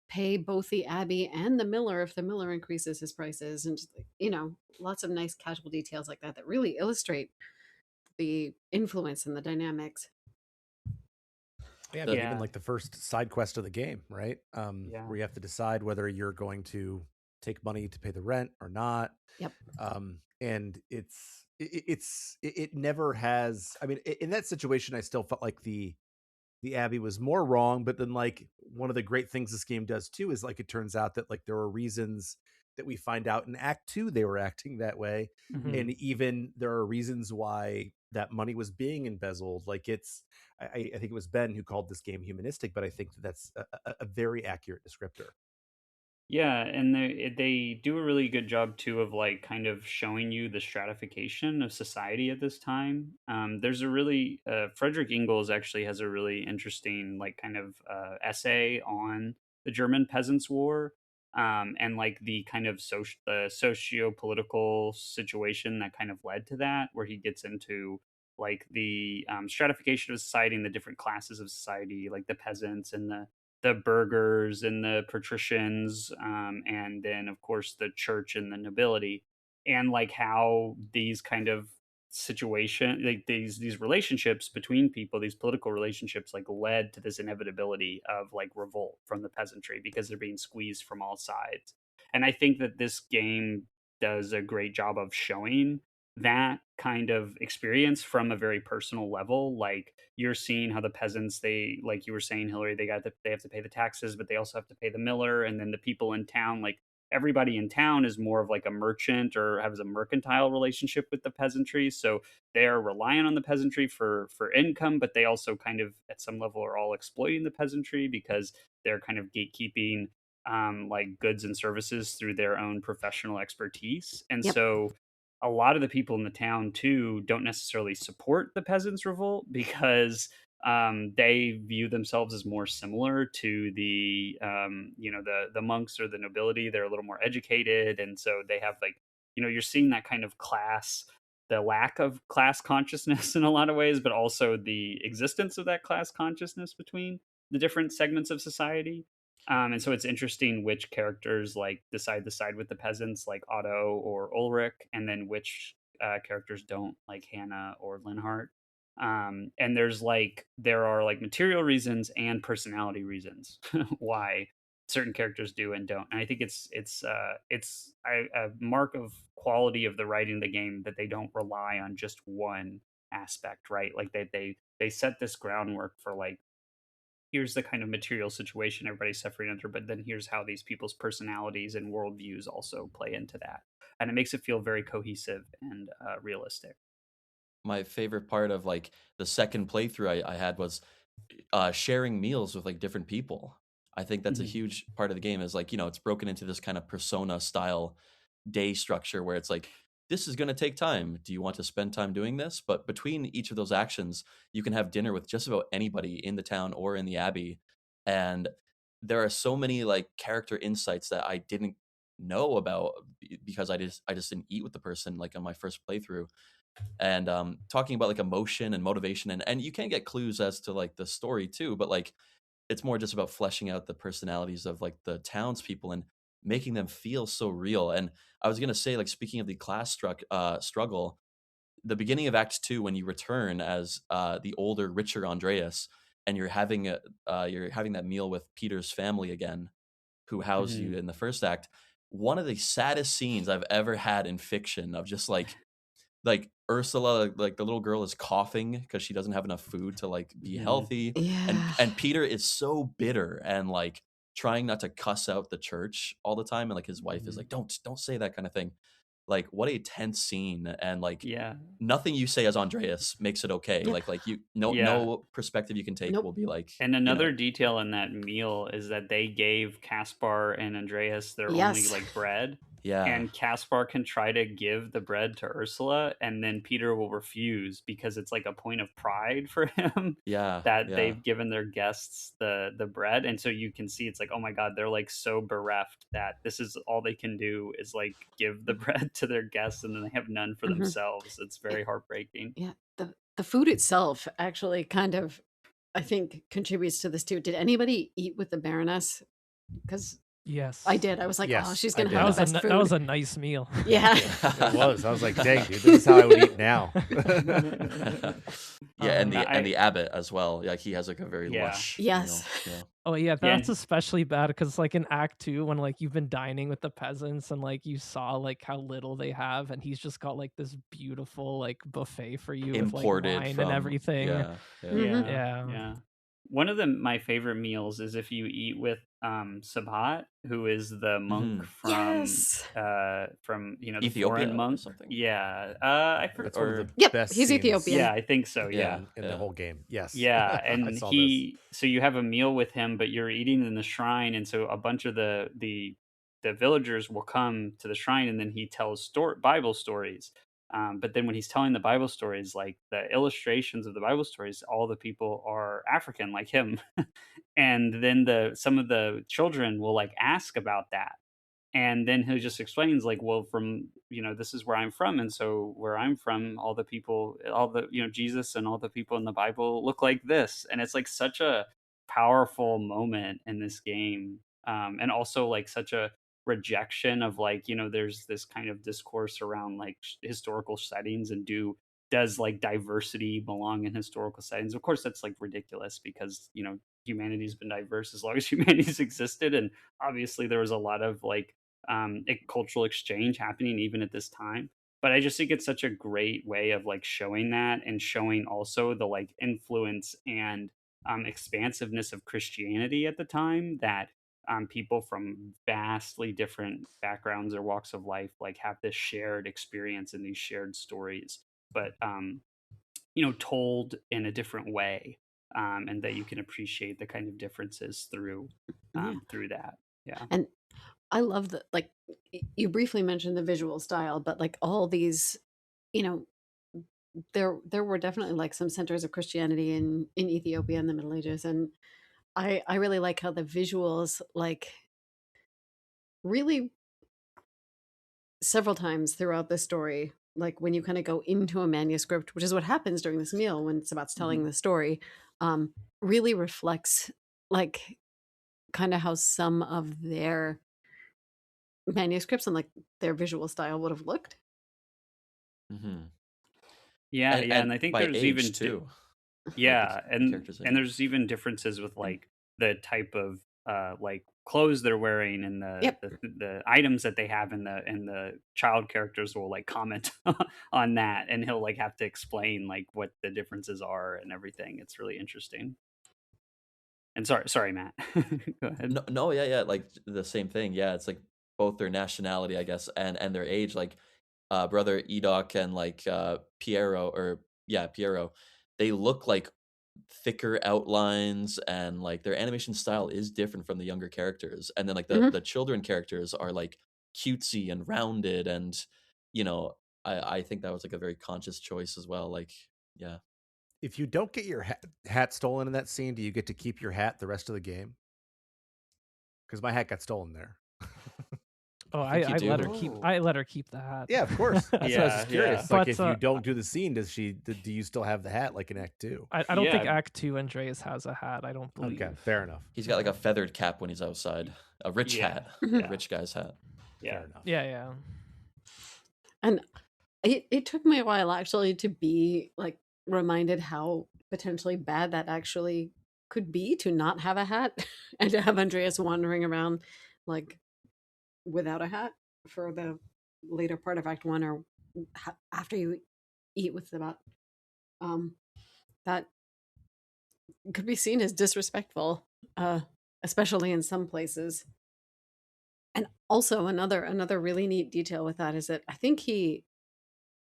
pay both the abbey and the miller if the miller increases his prices, and just, like, lots of nice casual details like that that really illustrate the influence and the dynamics. Yeah, I The mean, even Yeah, like the first side quest of the game, right? yeah. Where you have to decide whether you're going to take money to pay the rent or not. Yep. And it never has. I mean, in that situation, I still felt like the Abbey was more wrong, but then like one of the great things this game does too is like it turns out that like there are reasons that we find out in Act 2 they were acting that way, Mhm. and even there are reasons why that money was being embezzled. Like I think it was Ben who called this game humanistic, but I think that's a very accurate descriptor. Yeah, and they do a really good job too of like kind of showing you the stratification of society at this time. There's a really Frederick Ingalls actually has a really interesting like kind of essay on the German Peasants' War, and like the kind of the socio-political situation that kind of led to that, where he gets into like the stratification of society and the different classes of society, like the peasants and the burghers and the patricians, and then of course the church and the nobility, and like how these kind of situation, like these relationships between people, these political relationships, like led to this inevitability of like revolt from the peasantry because they're being squeezed from all sides. And I think that this game does a great job of showing that kind of experience from a very personal level. Like you're seeing how the peasants, they, like you were saying, Hilary, they have to pay the taxes, but they also have to pay the miller, and then the people in town, like everybody in town is more of like a merchant or has a mercantile relationship with the peasantry, so they're relying on the peasantry for income, but they also kind of at some level are all exploiting the peasantry because they're kind of gatekeeping like goods and services through their own professional expertise. And Yep. so a lot of the people in the town too don't necessarily support the peasants revolt because they view themselves as more similar to the the monks or the nobility. They're a little more educated, and so they have like, you're seeing that kind of the lack of class consciousness in a lot of ways, but also the existence of that class consciousness between the different segments of society. And so it's interesting which characters like decide to side with the peasants, like Otto or Ulrich, and then which characters don't, like Hannah or Linhart. And there are like material reasons and personality reasons why certain characters do and don't. And I think a mark of quality of the writing of the game that they don't rely on just one aspect, right? Like they set this groundwork for like, here's the kind of material situation everybody's suffering under, but then here's how these people's personalities and worldviews also play into that. And it makes it feel very cohesive and realistic. My favorite part of like the second playthrough I had was sharing meals with like different people. I think that's a Mhm. huge part of the game, is like, it's broken into this kind of persona style day structure where it's like, this is going to take time. Do you want to spend time doing this? But between each of those actions, you can have dinner with just about anybody in the town or in the abbey. And there are so many like character insights that I didn't know about because I just didn't eat with the person like on my first playthrough. And talking about like emotion and motivation, and you can get clues as to like the story too, but like it's more just about fleshing out the personalities of like the townspeople and making them feel so real. And I was gonna say, like, speaking of the struggle, the beginning of Act Two, when you return as the older, richer Andreas, and you're having that meal with Peter's family again, who housed Mhm. you in the first act. One of the saddest scenes I've ever had in fiction, of just like Ursula, like the little girl is coughing because she doesn't have enough food to like be Mhm. healthy, Yeah. and Peter is so bitter and like trying not to cuss out the church all the time, and like his wife is Mhm. like, don't say that kind of thing. Like, what a tense scene, and like Yeah. nothing you say as Andreas makes it okay. Yep. Like you, Yeah. no perspective you can take will Nope. be like, And another detail in that meal is that they gave Caspar and Andreas their only Yes. like bread. yeah, And Caspar can try to give the bread to Ursula, and then Peter will refuse because it's like a point of pride for him yeah, that yeah. they've given their guests the bread. And so you can see it's like, oh my god, they're like so bereft that this is all they can do is like give the bread to their guests, and then they have none for Mhm. themselves. It's very heartbreaking. Yeah. The food itself actually kind of, I think, contributes to this too. Did anybody eat with the Baroness? Because Yes. I did. I was like, oh, Yes, she's I gonna did. have the best That food. was a nice meal. Yeah. It was. I was like, dang, dude, this is how I would eat now. Yeah, and Um, the abbot as well. Like he has like a very Yeah. lush Yes. meal. Yeah. Oh yeah, Yeah. that's especially bad because like in Act Two, when like you've been dining with the peasants and like you saw like how little they have, and he's just got like this beautiful like buffet for you with like Imported wine from and everything. yeah. Mhm. Yeah. Yeah. One of my favorite meals is if you eat with Sabhat, who is the monk Mhm. Yes. from the Ethiopia foreign or monk. something? Yeah. That's one of the Yep. best He's scenes Ethiopian. Yeah, I think so. Yeah. Yeah, in yeah. the whole game. Yes. Yeah, I and saw this. so you have a meal with him, but you're eating in the shrine, and so a bunch of the villagers will come to the shrine, and then he tells Bible stories. But then when he's telling the Bible stories, like the illustrations of the Bible stories, all the people are African, like him, and then some of the children will like ask about that, and then he just explains like, well, from this is where I'm from, and so where I'm from, all the people, all the Jesus and all the people in the Bible look like this. And it's like such a powerful moment in this game, and also like such a rejection of like, there's this kind of discourse around like historical settings, and does like diversity belong in historical settings? Of course that's like ridiculous, because humanity's been diverse as long as humanity's existed, and obviously there was a lot of like cultural exchange happening even at this time. But I just think it's such a great way of like showing that, and showing also the like influence and expansiveness of Christianity at the time, that people from vastly different backgrounds or walks of life like have this shared experience and these shared stories, but told in a different way, and that you can appreciate the kind of differences through Yeah. through that. Yeah. And I love that, like, you briefly mentioned the visual style, but like all these, you know, there were definitely like some centers of Christianity in Ethiopia in the Middle Ages, and I really like how the visuals, like, really several times throughout the story, like when you kind of go into a manuscript, which is what happens during this meal when Sabat's telling Mhm. the story, um, really reflects like kind of how some of their manuscripts and like their visual style would have looked. Hmm. Yeah, yeah, and And I think by there's age even too, like yeah, the and characters' and age. there's even differences with like the type of like clothes they're wearing and Yep. the items that they have, and the child characters will like comment on that, and he'll like have to explain like what the differences are and everything. It's really interesting. And sorry, Matt. Go ahead. No, no, yeah, yeah, like the same thing. Yeah, it's like both their nationality, I guess, and their age. Like, brother Edok and like Piero, or yeah, Piero, they look like thicker outlines, and like their animation style is different from the younger characters. And then like the Hmm. the children characters are like cutesy and rounded, and you know, I think that was like a very conscious choice as well. Like, yeah. If you don't get your hat stolen in that scene, do you get to keep your hat the rest of the game? Because my hat got stolen there. Oh, I think you I let her do. keep. Oh. I let her keep the hat. Yeah, of course. That's what I was just Yeah, yeah. curious. Like, But if you don't do the scene, do you still have the hat like in Act Two? I don't think Yeah. Act 2 Andreas has a hat. I don't believe. Okay, fair enough. He's got like a feathered cap when he's outside, a rich Yeah. hat, Yeah. a rich guy's hat. Yeah. Fair enough. Yeah, yeah. And it took me a while actually to be like reminded how potentially bad that actually could be to not have a hat and to have Andreas wandering around like without a hat for the later part of Act One, or after you eat with the bot. Um, that could be seen as disrespectful, uh, especially in some places. And also another really neat detail with that is that I think he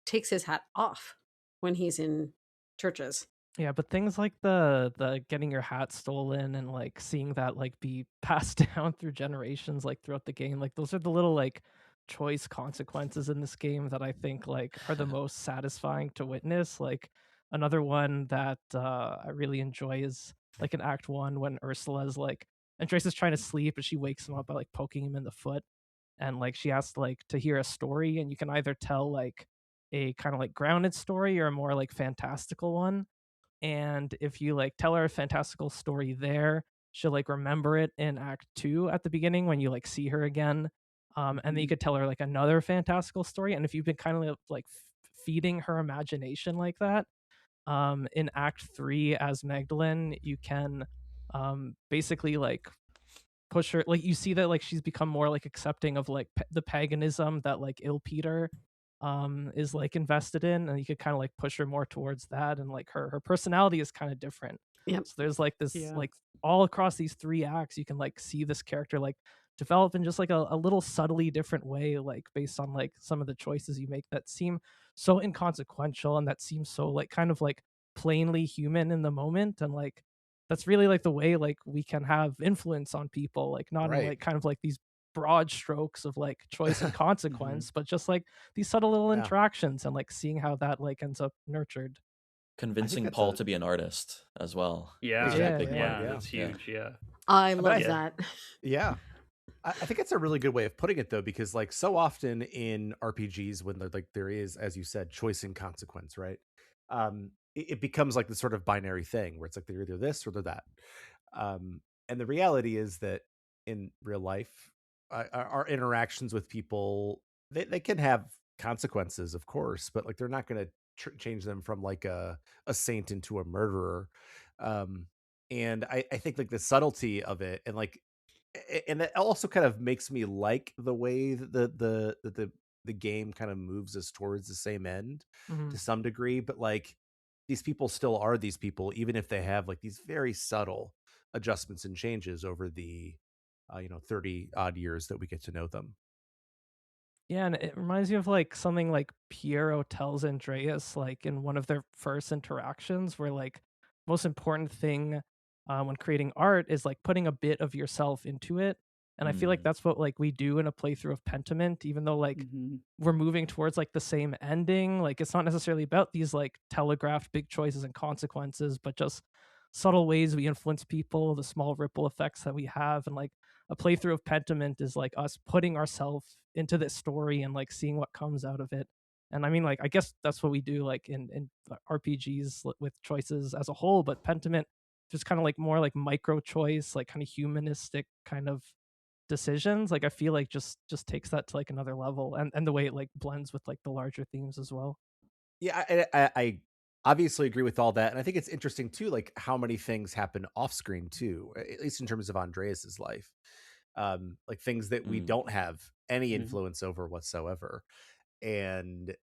takes his hat off when he's in churches. Yeah, but things like the getting your hat stolen and like seeing that like be passed down through generations like throughout the game, like those are the little like choice consequences in this game that I think like are the most satisfying to witness. Like another one that I really enjoy is like in Act 1 when Ursula's like Andres is trying to sleep and she wakes him up by like poking him in the foot, and like she asks like to hear a story, and you can either tell like a kind of like grounded story or a more like fantastical one. And if you like tell her a fantastical story there, she'll like remember it in Act 2 at the beginning when you like see her again. And then you could tell her like another fantastical story, and if you've been kind of like feeding her imagination like that, in Act 3 as Magdalene, you can basically like push her, like you see that like she's become more like accepting of like the paganism that like Il Peter is like invested in, and you could kind of like push her more towards that, and like her personality is kind of different. Yep. So there's like this Yeah. like all across these 3 acts you can like see this character like develop in just like a little subtly different way, like based on like some of the choices you make that seem so inconsequential and that seem so like kind of like plainly human in the moment. And like that's really like the way like we can have influence on people, like not in Right. like kind of like these broad strokes of like choice and consequence, but just like these subtle little Yeah. interactions and like seeing how that like ends up nurtured. Convincing that's Paul a- to be an artist as well. Yeah. is a Yeah, big yeah. part. Yeah, Yeah. that's Yeah. huge. Yeah. I But love Yeah. that. Yeah. I think it's a really good way of putting it, though, because like so often in RPGs, when there is, as you said, choice and consequence, right? It becomes like this sort of binary thing where it's like they're either this or they're that. And the reality is that in real life, our interactions with people, they can have consequences, of course, but like they're not going to change them from like a saint into a murderer. And I think like the subtlety of it, and like and that also kind of makes me like the way that the game kind of moves us towards the same end Mhm. to some degree, but like these people still are these people, even if they have like these very subtle adjustments and changes over the 30 odd years that we get to know them. Yeah, and it reminds me of like something like Piero tells Andreas like in one of their first interactions, where like most important thing when creating art is like putting a bit of yourself into it. And I feel like Mm. that's what like we do in a playthrough of Pentiment, even though like Mm-hmm. we're moving towards like the same ending. Like it's not necessarily about these like telegraphed big choices and consequences, but just subtle ways we influence people, the small ripple effects that we have, and like a playthrough of Pentiment is like us putting ourselves into this story and like seeing what comes out of it. And I mean, like I guess that's what we do like in RPGs with choices as a whole, but Pentiment just kind of like more like micro choice, like kind of humanistic kind of decisions. Like I feel like just takes that to like another level, and the way it like blends with like the larger themes as well. Yeah, I obviously agree with all that, and I think it's interesting too, like how many things happen off screen too, at least in terms of Andreas's life, like things that we Mm. don't have any Mm-hmm. influence over whatsoever, and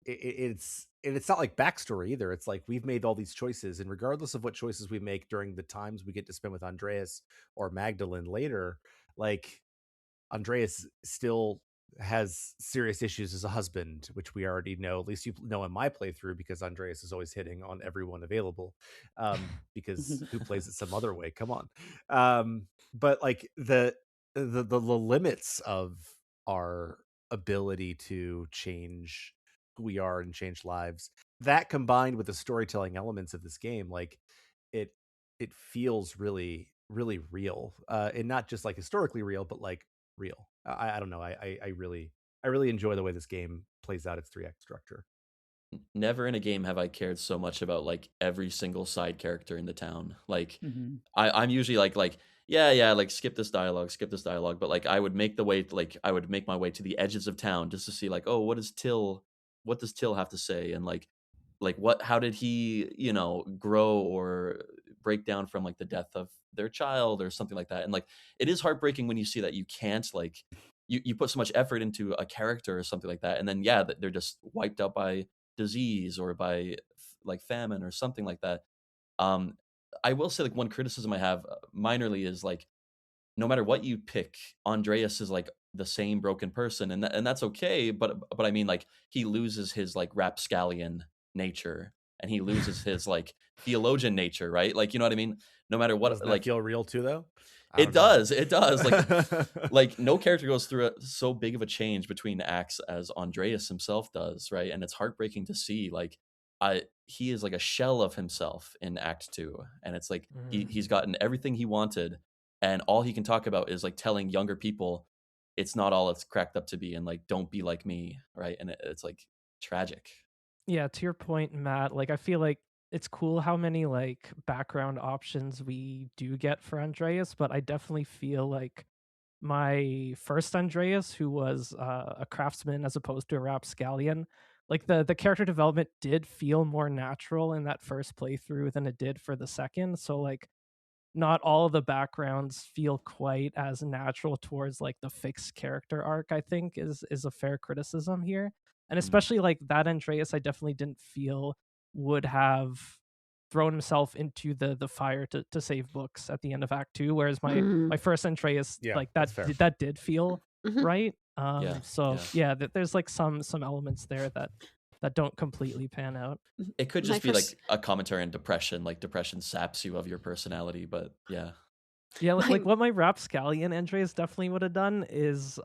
it's not like backstory either. It's like we've made all these choices, and regardless of what choices we make during the times we get to spend with Andreas or Magdalene later, like Andreas still has serious issues as a husband, which we already know. At least you know in my playthrough, because Andreas is always hitting on everyone available. Because who plays it some other way? Come on. But like the limits of our ability to change who we are and change lives, that combined with the storytelling elements of this game, like it it feels really real, and not just like historically real, but like real. I don't know. I really enjoy the way this game plays out its 3 act structure. Never in a game have I cared so much about like every single side character in the town. Like Mm-hmm. I'm usually like yeah, like skip this dialogue, but like I would make the way like I would make my way to the edges of town just to see like, oh, what does Till have to say, and like what how did he, grow or break down from like the death of their child or something like that. And like it is heartbreaking when you see that you can't like you put so much effort into a character or something like that, and then yeah, they're just wiped out by disease or by like famine or something like that. um I will say like one criticism I have minorly is like no matter what you pick, Andreas is like the same broken person, and and that's okay. But I mean, like he loses his like rapscallion nature, and he loses his like theologian nature, right? Like you know what I mean. No matter what, Doesn't that like feel real too, though? I it don't know. does, it does. Like no character goes through so big of a change between acts as Andreas himself does, right? And it's heartbreaking to see like he is like a shell of himself in Act 2, and it's like he's gotten everything he wanted, and all he can talk about is like telling younger people it's not all it's cracked up to be, and like don't be like me, right? And it's like tragic. Yeah, to your point, Matt, like I feel like it's cool how many like background options we do get for Andreas, but I definitely feel like my first Andreas, who was a craftsman as opposed to a rapscallion, like the character development did feel more natural in that first playthrough than it did for the second. So like not all of the backgrounds feel quite as natural towards like the fixed character arc, I think is a fair criticism here. And Mm. especially like that Andreas I definitely didn't feel would have thrown himself into the fire to save books at the end of Act 2, whereas my first Andreas, Yeah, like that's fair. that did feel Mhm. right. Yeah, So yeah. yeah, there's like some elements there that don't completely pan out. It could My just be first like a commentary on depression, like depression saps you of your personality, but yeah. Yeah, my like what my rapscallion Andreas definitely would have done is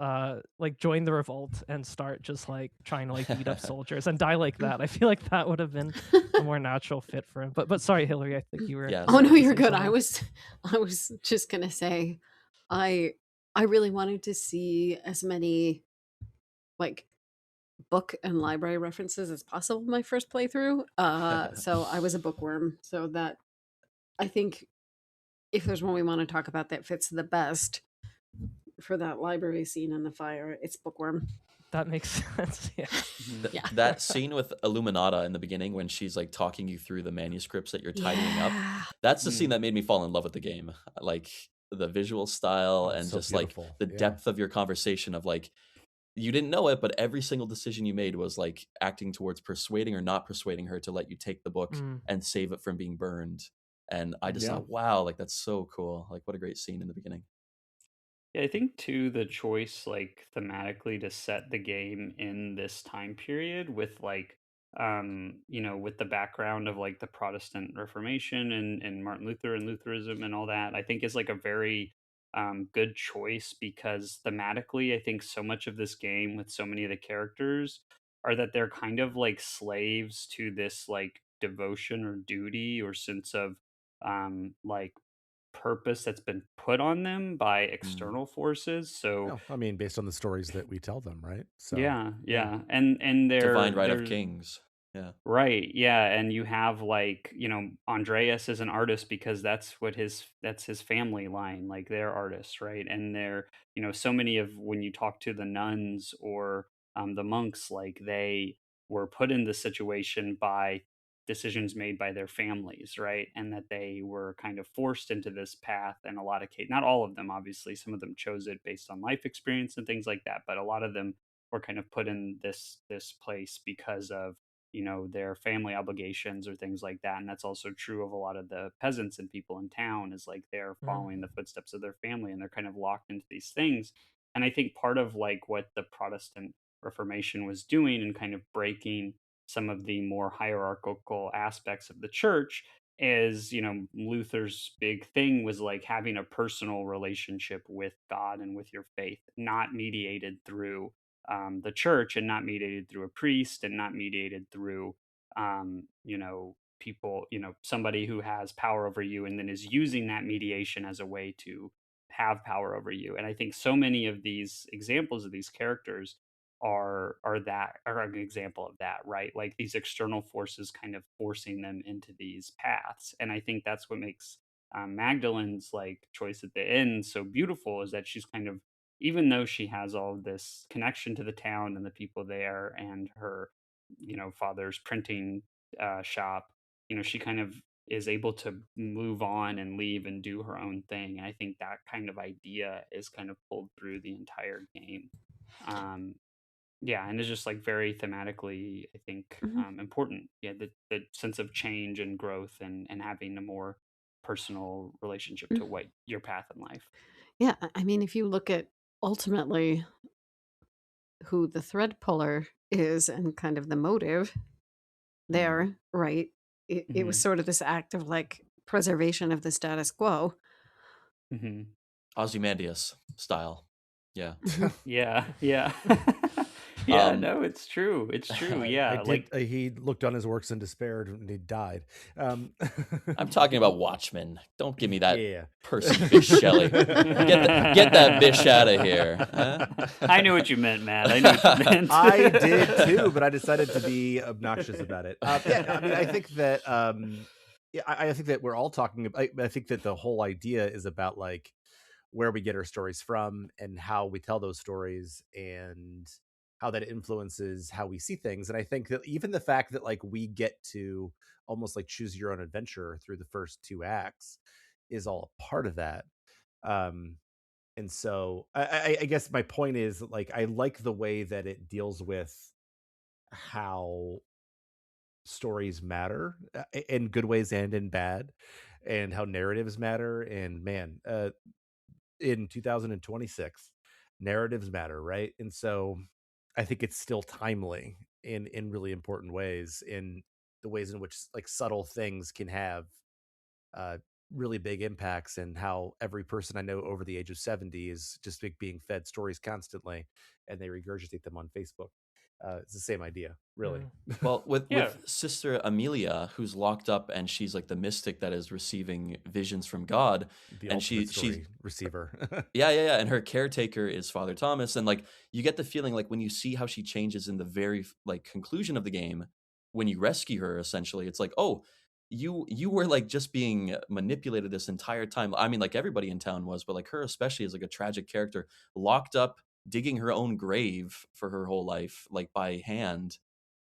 like join the revolt and start just like trying to like beat up soldiers and die like that. I feel like that would have been a more natural fit for him. But sorry, Hilary, I think you were Yeah, Oh sorry. no, about to you're say good. I something. was just gonna say, I I really wanted to see as many like book and library references as possible in my first playthrough. So I was a bookworm. So that I think if there's one we want to talk about that fits the best for that library scene in the fire, it's bookworm. That makes sense. Yeah. Mhm. Yeah. That scene with Illuminata in the beginning when she's like talking you through the manuscripts that you're tidying up, Yeah. that's the scene Mm. that made me fall in love with the game. Like the visual style Oh, it's and so just like beautiful. the Yeah. depth of your conversation of like you didn't know it, but every single decision you made was like acting towards persuading or not persuading her to let you take the book Mm. and save it from being burned. And I just Yeah. thought, wow, like that's so cool. Like what a great scene in the beginning. Yeah, I think too the choice like thematically to set the game in this time period with like with the background of like the Protestant Reformation and Martin Luther and Lutheranism and all that, I think is like a very good choice because thematically I think so much of this game with so many of the characters are that they're kind of like slaves to this like devotion or duty or sense of like purpose that's been put on them by Mm. external forces. So Well, I mean, based on the stories that we tell them, right? So, yeah, yeah. yeah. And Divine right of there's kings. Yeah. right, yeah, and you have like, Andreas is an artist because that's his family line, like they're artists, right? And they're, so many of when you talk to the nuns or the monks, like they were put in this situation by decisions made by their families, right? And that they were kind of forced into this path. And a lot of cases, not all of them, obviously, some of them chose it based on life experience and things like that, but a lot of them were kind of put in this place because of their family obligations or things like that. And that's also true of a lot of the peasants and people in town, is like they're Mm. following the footsteps of their family and they're kind of locked into these things. And I think part of like what the Protestant Reformation was doing and kind of breaking some of the more hierarchical aspects of the church is, Luther's big thing was like having a personal relationship with God and with your faith, not mediated through the church and not mediated through a priest and not mediated through people, somebody who has power over you and then is using that mediation as a way to have power over you. And I think so many of these examples of these characters are an example of that, right? Like these external forces kind of forcing them into these paths. And I think that's what makes Magdalene's like choice at the end so beautiful, is that she's kind of, even though she has all of this connection to the town and the people there and her, father's printing shop, she kind of is able to move on and leave and do her own thing. And I think that kind of idea is kind of pulled through the entire game. Um, yeah, and it's just like very thematically, I think, Mhm. important. Yeah, the sense of change and growth and having a more personal relationship Mm. to what your path in life. Yeah, I mean, if you look at ultimately who the thread puller is and kind of the motive Mm. there, right? It was Hmm. sort of this act of like preservation of the status quo. Hmm. Ozymandias style. Yeah. Mhm. Yeah, yeah. Yeah, Um, no, it's true. It's true. I Yeah, did. like He looked on his works and despaired, and he died. Um, I'm talking about Watchmen. Don't give me that yeah. Percy Bysshe Shelley. Get that Bish out of here. Huh? I knew what you meant, Matt. I knew what you meant. I did too, but I decided to be obnoxious about it. Yeah, I mean, I think that, yeah, I think that we're all talking about. I think that the whole idea is about like where we get our stories from and how we tell those stories and how that influences how we see things. And I think that even the fact that like we get to almost like choose your own adventure through the first two acts is all a part of that. Um, and so I guess my point is like I like the way that it deals with how stories matter, in good ways and in bad, and how narratives matter. And man, in 2026, narratives matter, right? And so I think it's still timely in really important ways, in the ways in which like subtle things can have uh, really big impacts, and how every person I know over the age of 70 is just being fed stories constantly, and they regurgitate them on Facebook. It's the same idea, really. Mm. Well, with Yeah. Sister Amelia, who's locked up, and she's like the mystic that is receiving visions from God, The and ultimate she's story receiver. yeah, and her caretaker is Father Thomas, and like you get the feeling like when you see how she changes in the very like conclusion of the game, when you rescue her, essentially, it's like, oh, you were like just being manipulated this entire time. I mean, like everybody in town was, but like her especially is like a tragic character, locked up, digging her own grave for her whole life, like by hand.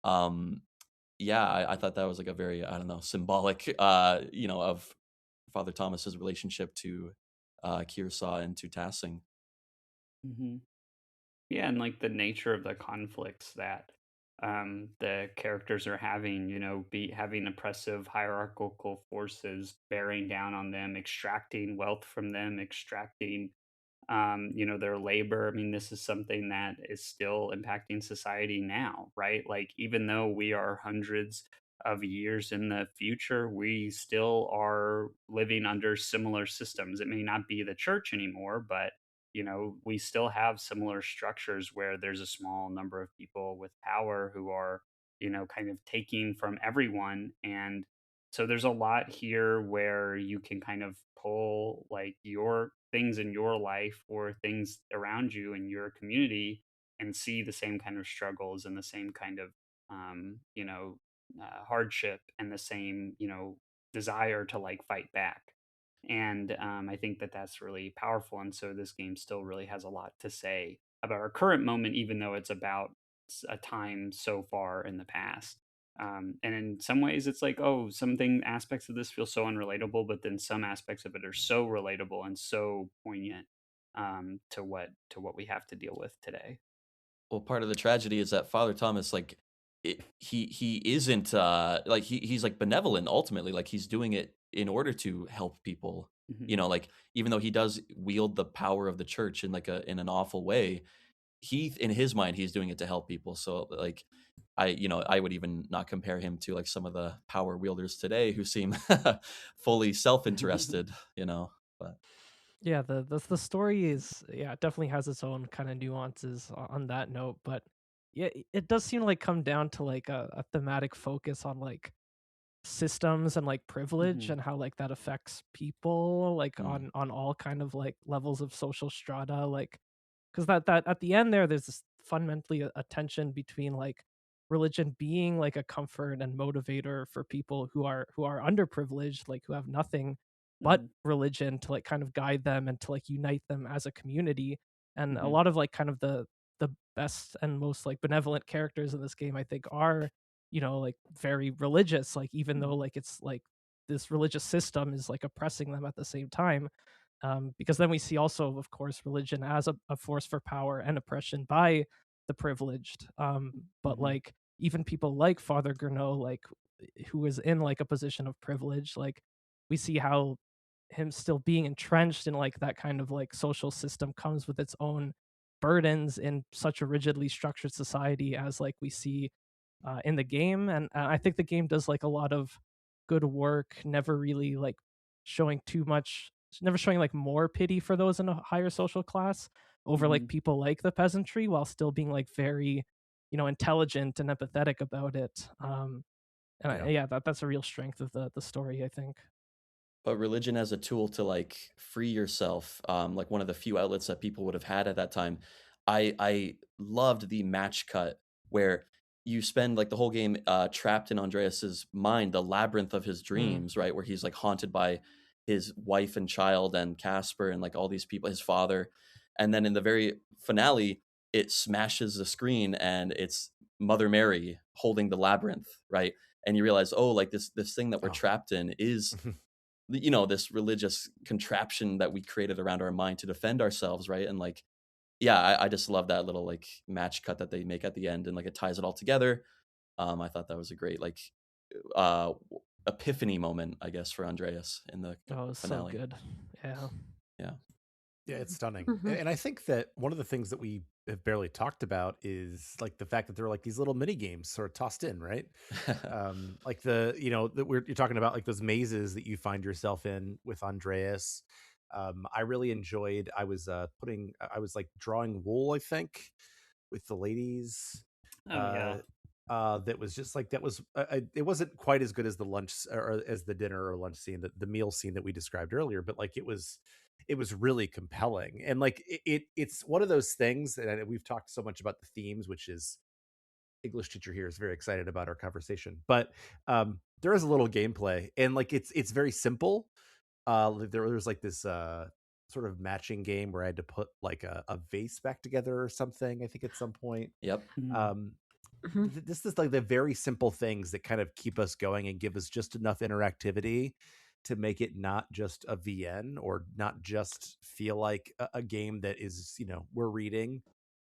Um, yeah, I thought that was like a very, I don't know, symbolic, of Father Thomas's relationship to Kearsarge and to Tassing. Hmm. Yeah, and like the nature of the conflicts that the characters are having, be having oppressive hierarchical forces bearing down on them, extracting wealth from them, extracting their labor. I mean, this is something that is still impacting society now, right? Like, even though we are hundreds of years in the future, we still are living under similar systems. It may not be the church anymore, but we still have similar structures where there's a small number of people with power who are, kind of taking from everyone. And so there's a lot here where you can kind of pull like your things in your life or things around you in your community and see the same kind of struggles and the same kind of hardship and the same desire to like fight back. And I think that that's really powerful. And so this game still really has a lot to say about our current moment, even though it's about a time so far in the past. And in some ways, it's like, oh, something aspects of this feel so unrelatable, but then some aspects of it are so relatable and so poignant to what we have to deal with today. Well, part of the tragedy is that Father Thomas, like, he isn't like he's like benevolent ultimately. Like he's doing it in order to help people. Hmm. Like even though he does wield the power of the church in like in an awful way, he in his mind he's doing it to help people. So like I would even not compare him to like some of the power wielders today who seem fully self-interested. But Yeah, the story is, yeah, it definitely has its own kind of nuances on that note, but yeah, it does seem to like come down to like a thematic focus on like systems and like privilege Hmm. and how like that affects people like mm, on all kind of like levels of social strata, like because that at the end there's this fundamentally a tension between like religion being like a comfort and motivator for people who are underprivileged, like who have nothing but Hmm. religion to like kind of guide them and to like unite them as a community. And a Hmm. lot of like kind of the best and most like benevolent characters in this game, I think, are like very religious, like even though like it's like this religious system is like oppressing them at the same time. Because then we see also, of course, religion as a force for power and oppression by the privileged. But Hmm. like even people like Father Gurneau, like who is in like a position of privilege, like we see how him still being entrenched in like that kind of like social system comes with its own burdens in such a rigidly structured society as like we see in the game. And I think the game does like a lot of good work, never really like showing too much, never showing like more pity for those in a higher social class over Hmm. like people like the peasantry, while still being like very intelligent and empathetic about it. Yeah. Yeah, that's a real strength of the story, I think. but religion as a tool to like free yourself, like one of the few outlets that people would have had at that time. I loved the match cut where you spend like the whole game trapped in Andreas's mind, the labyrinth of his Mm. dreams, right, where he's like haunted by his wife and child and Casper and like all these people, his father, and then in the very finale, it smashes the screen and it's Mother Mary holding the labyrinth, right? And you realize, oh, like this thing that we're Oh. trapped in is this religious contraption that we created around our mind to defend ourselves, right? And like, yeah, I just love that little like match cut that they make at the end, and like it ties it all together. I thought that was a great like uh epiphany moment, I guess, for Andreas in the Oh, it's so finale. good. Yeah. Yeah. Yeah, it's stunning. Hmm. And I think that one of the things that we have barely talked about is like the fact that there are like these little mini games sort of tossed in, right? Like that you're talking about like those mazes that you find yourself in with Andreas. I really enjoyed. I was like drawing wool, I think, with the ladies. Oh Uh, yeah. that was just like that was it wasn't quite as good as the lunch or as the dinner or lunch scene, the meal scene that we described earlier, but like it was really compelling. And like it's one of those things, and we've talked so much about the themes, which is English teacher here is very excited about our conversation, but there is a little gameplay, and like it's very simple. There's like this sort of matching game where I had to put like a vase back together or something, I think, at some point. Yep. Mhm. um Hmm. this is like the very simple things that kind of keep us going and give us just enough interactivity to make it not just a VN, or not just feel like a game that is, we're reading,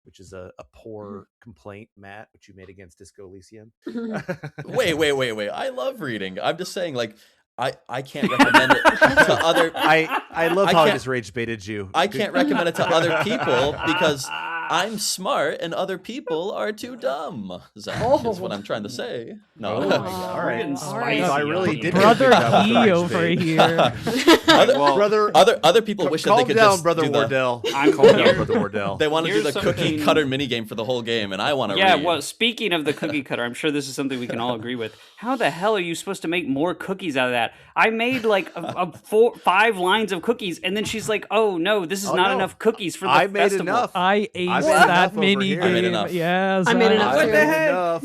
which is a poor complaint, Matt, which you made against Disco Elysium. Hmm. Wait. I love reading. I'm just saying, like, I can't recommend it to other. I love I how I can't- just rage baited you. I can't recommend it to other people because I'm smart and other people are too dumb. Zach, is what I'm trying to say. No, Oh my God. All right. We're getting All right. spicy No, I on really here. did. get a good Brother job with the He rage over bait. here. Well, brother, other people wish that they calm could down, just brother do the, Wardell. I'm Calm down, here- brother Wardell. They want to do Here's the cookie something- cutter minigame for the whole game, and I want to Yeah, read. well, speaking of the cookie cutter, I'm sure this is something we can all agree with. How the hell are you supposed to make more cookies out of that? I made like 5 lines of cookies, and then she's like, "Oh no, this is Oh, not no. enough cookies for the I made festival." enough. I made aced enough that over mini here. I made game. enough. Yes, I made enough What too. the heck? Enough.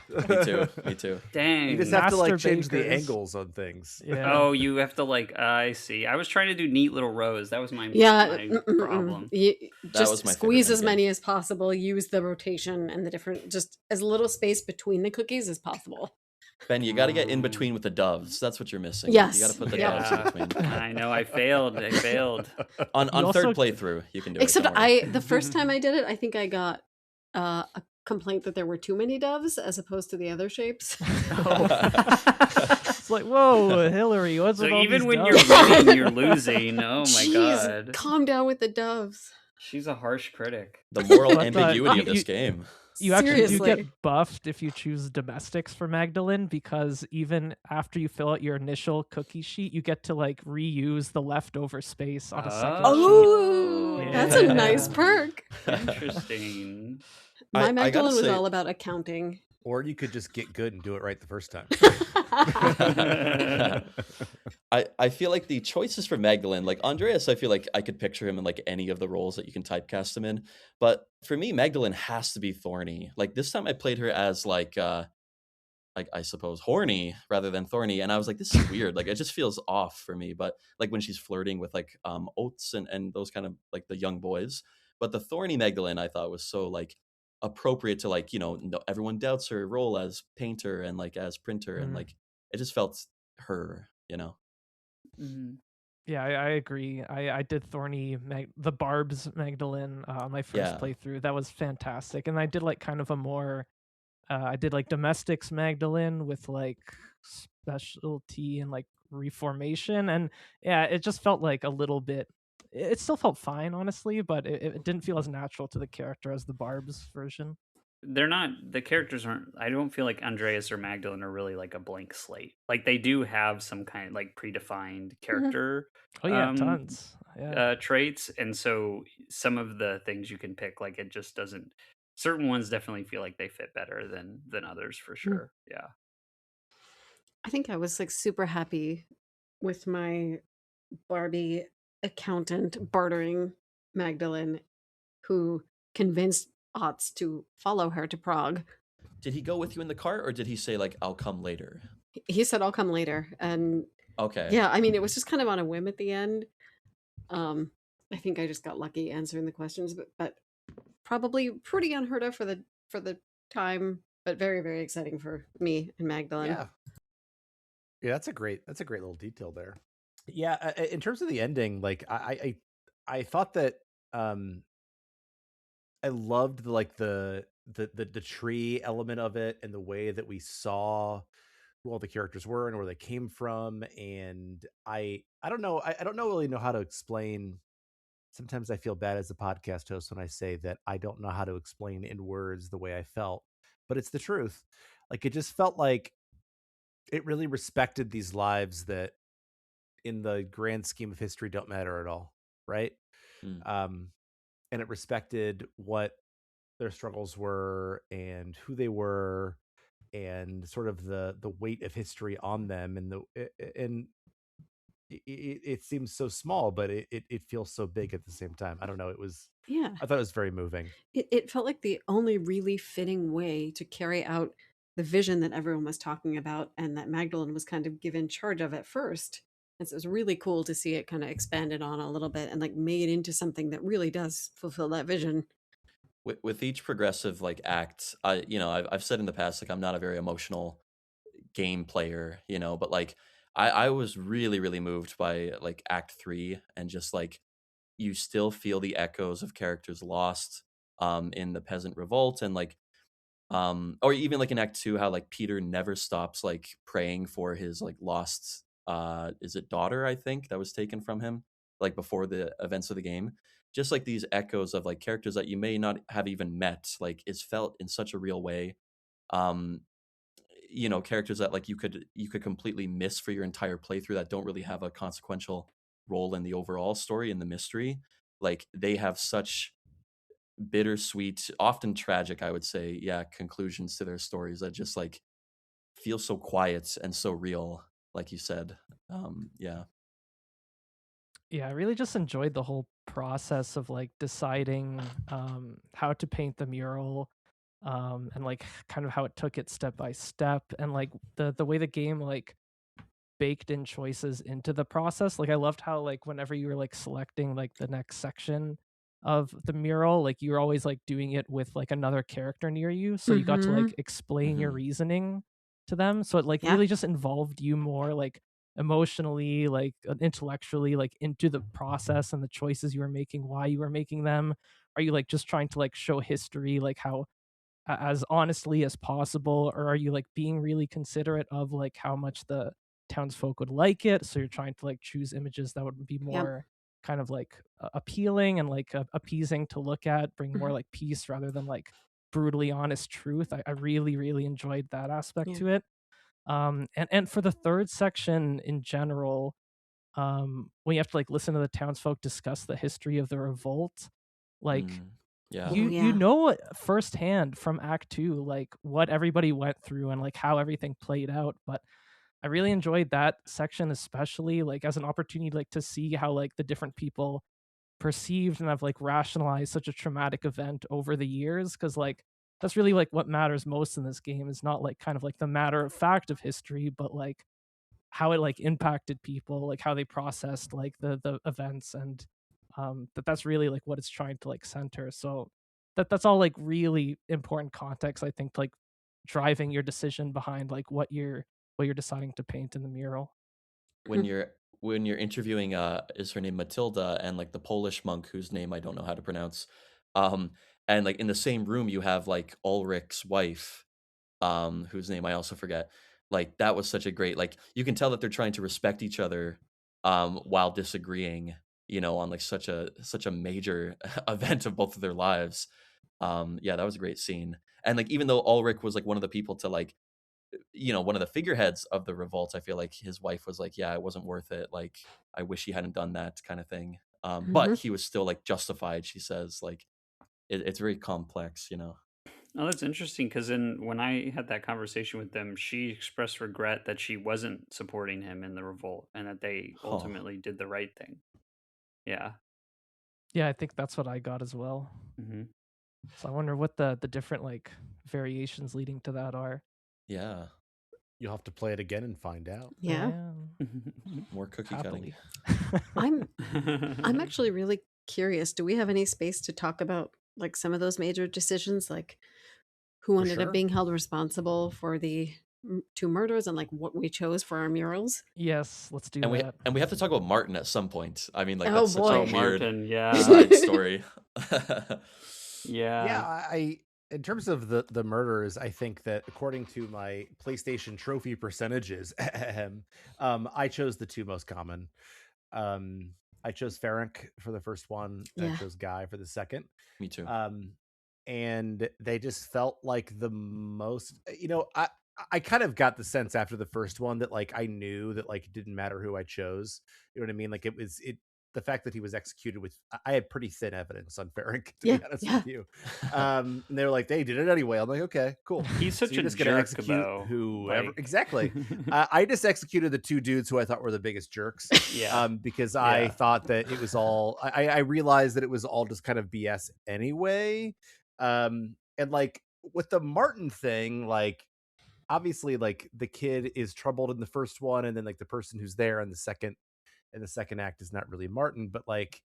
Me too. Me too. Dang. You just have to like Master change the bakers. angles on things. Yeah. Oh, you have to like. I see. I was trying to do neat little rows. That was my Yeah, problem. Just was my favorite squeeze as minigame. many as possible. Use the rotation and the different, just as little space between the cookies as possible. Ben, you got to get in between with the doves. That's what you're missing. Yes. You got to put the Yeah. doves in between. I know. I failed. I failed. On You third also- playthrough, you can do Except it. don't worry. the first time I did it, I think I got a complaint that there were too many doves as opposed to the other shapes. It's like, whoa, Hilary, what's So with all even these when doves? you're winning, you're losing. Oh my Jeez, god. calm down with the doves. She's a harsh critic. The moral But, ambiguity of you- this game. You actually do Seriously. get buffed if you choose domestics for Magdalene, because even after you fill out your initial cookie sheet, you get to like reuse the leftover space on a second Oh, sheet. that's a Yeah. nice perk. Interesting. My I gotta Magdalene was say- all about accounting. Or you could just get good and do it right the first time. I feel like the choices for Magdalene, like Andreas, I feel like I could picture him in like any of the roles that you can typecast him in. But for me, Magdalene has to be thorny. Like this time I played her as like I suppose horny rather than thorny, and I was like, this is weird. Like it just feels off for me. But like when she's flirting with like oats and those kind of like the young boys. But the thorny Magdalene I thought was so like appropriate to like, no, everyone doubts her role as painter and like as printer, and Mhm. like it just felt her. Mhm. Yeah, I agree. I did Thorny the Barb's Magdalene on my first Yeah. playthrough. That was fantastic. And I did like kind of a more I did like domestics Magdalene with like specialty and like reformation, and yeah, it just felt like a little bit, it still felt fine honestly, but it didn't feel as natural to the character as the Barb's version. The characters aren't, I don't feel like Andreas or Magdalene are really like a blank slate. Like they do have some kind of like predefined character Oh yeah, Um, tons. Yeah. traits, and so some of the things you can pick, like it just doesn't, certain ones definitely feel like they fit better than others for sure. Yeah. I think I was like super happy with my Barbie accountant bartering Magdalene, who convinced Otts to follow her to Prague. Did he go with you in the cart, or did he say like I'll come later? He said, "I'll come later," and Okay. yeah, I mean, it was just kind of on a whim at the end. I think I just got lucky answering the questions, but probably pretty unheard of for the time, but very very exciting for me and Magdalene. Yeah, that's a great little detail there. Yeah, in terms of the ending, like I thought that I loved the tree element of it, and the way that we saw who all the characters were and where they came from. And I don't know, I don't really know how to explain. Sometimes I feel bad as a podcast host when I say that I don't know how to explain in words the way I felt, but it's the truth. Like it just felt like it really respected these lives that in the grand scheme of history don't matter at all, right? And it respected what their struggles were and who they were, and sort of the weight of history on them, and it seems so small, but it feels so big at the same time. I don't know, Yeah. I thought it was very moving. It felt like the only really fitting way to carry out the vision that everyone was talking about, and that Magdalene was kind of given charge of at first. And so it was really cool to see it kind of expanded on a little bit and like made into something that really does fulfill that vision. With each progressive like act, I've said in the past, like I'm not a very emotional game player, but like I was really really moved by like Act 3, and just like you still feel the echoes of characters lost in the peasant revolt, and like or even like in Act 2, how like Peter never stops like praying for his like lost is it daughter, I think, that was taken from him, like before the events of the game. Just like these echoes of like characters that you may not have even met, like is felt in such a real way. Um, characters that like you could completely miss for your entire playthrough that don't really have a consequential role in the overall story and the mystery. Like they have such bittersweet, often tragic, I would say, yeah, conclusions to their stories that just like feel so quiet and so real, like you said. Yeah. Yeah, I really just enjoyed the whole process of like deciding how to paint the mural, and like kind of how it took it step by step, and like the way the game like baked in choices into the process. Like I loved how like whenever you were like selecting like the next section of the mural, like you were always like doing it with like another character near you, so you got to Mm-hmm. like explain your Hmm. reasoning to them. So it like Yeah. really just involved you more like emotionally, like intellectually, like into the process and the choices you were making, why you were making them. Are you like just trying to like show history, like how as honestly as possible, or are you like being really considerate of like how much the townsfolk would like it, so you're trying to like choose images that would be Yep. more kind of like appealing and like appeasing to look at, bring more Mhm. like peace rather than like brutally honest truth. I really really enjoyed that aspect Yeah. to it. And for the third section in general, when you have to like listen to the townsfolk discuss the history of the revolt, like Yeah. Oh you yeah. know firsthand from act 2 like what everybody went through and like how everything played out. But I really enjoyed that section, especially like as an opportunity like to see how like the different people perceived and have like rationalized such a traumatic event over the years, because like that's really like what matters most in this game, is not like kind of like the matter of fact of history, but like how it like impacted people, like how they processed like the events, and that's really like what it's trying to like center. So that's all like really important context, I think, like driving your decision behind like what you're deciding to paint in the mural. when you're when you're interviewing is her name Matilda, and like the Polish monk whose name I don't know how to pronounce. Um and like in the same room you have like Ulrich's wife, whose name I also forget. Like that was such a great, like you can tell that they're trying to respect each other while disagreeing, on like such a major event of both of their lives. Yeah, that was a great scene. And like even though Ulrich was like one of the people to like, one of the figureheads of the revolt, I feel like his wife was like, yeah, it wasn't worth it. Like, I wish he hadn't done that kind of thing. But Mm-hmm. he was still like justified, she says. Like, it's very complex. Oh, that's interesting because when I had that conversation with them, she expressed regret that she wasn't supporting him in the revolt and that they Huh. ultimately did the right thing. Yeah. Yeah, I think that's what I got as well. Hmm. So I wonder what the different like variations leading to that are. Yeah. You'll have to play it again and find out. Yeah. More cookie cutting. Happily. I'm actually really curious. Do we have any space to talk about like some of those major decisions, like who For ended up sure. being held responsible for the two murders and like what we chose for our murals? Yes, let's do And we that. and we have to talk about Martin at some point. I mean, like Oh that's such a boy. Oh, weird Martin. Yeah. side story. Yeah, Yeah. I in terms of the murders, I think that according to my PlayStation trophy percentages, I chose the two most common. I chose Ferenc for the first one, and I Yeah. chose Guy for the second. Me too. And they just felt like the most, I kind of got the sense after the first one that like I knew that like it didn't matter who I chose. You know what I mean? Like the fact that he was executed with, I had pretty thin evidence on Ferenc, to Yeah. be honest Yeah. with you. And they were like, they did it anyway. I'm like, okay, cool. He's So such you're a just gonna jerk, execute though. whoever. Like, Exactly. I just executed the two dudes who I thought were the biggest jerks. yeah. Because I Yeah. thought that it was all, I realized that it was all just kind of BS anyway. And like with the Martin thing, like obviously like the kid is troubled in the first one, and then like the person who's there in the second act is not really Martin, but like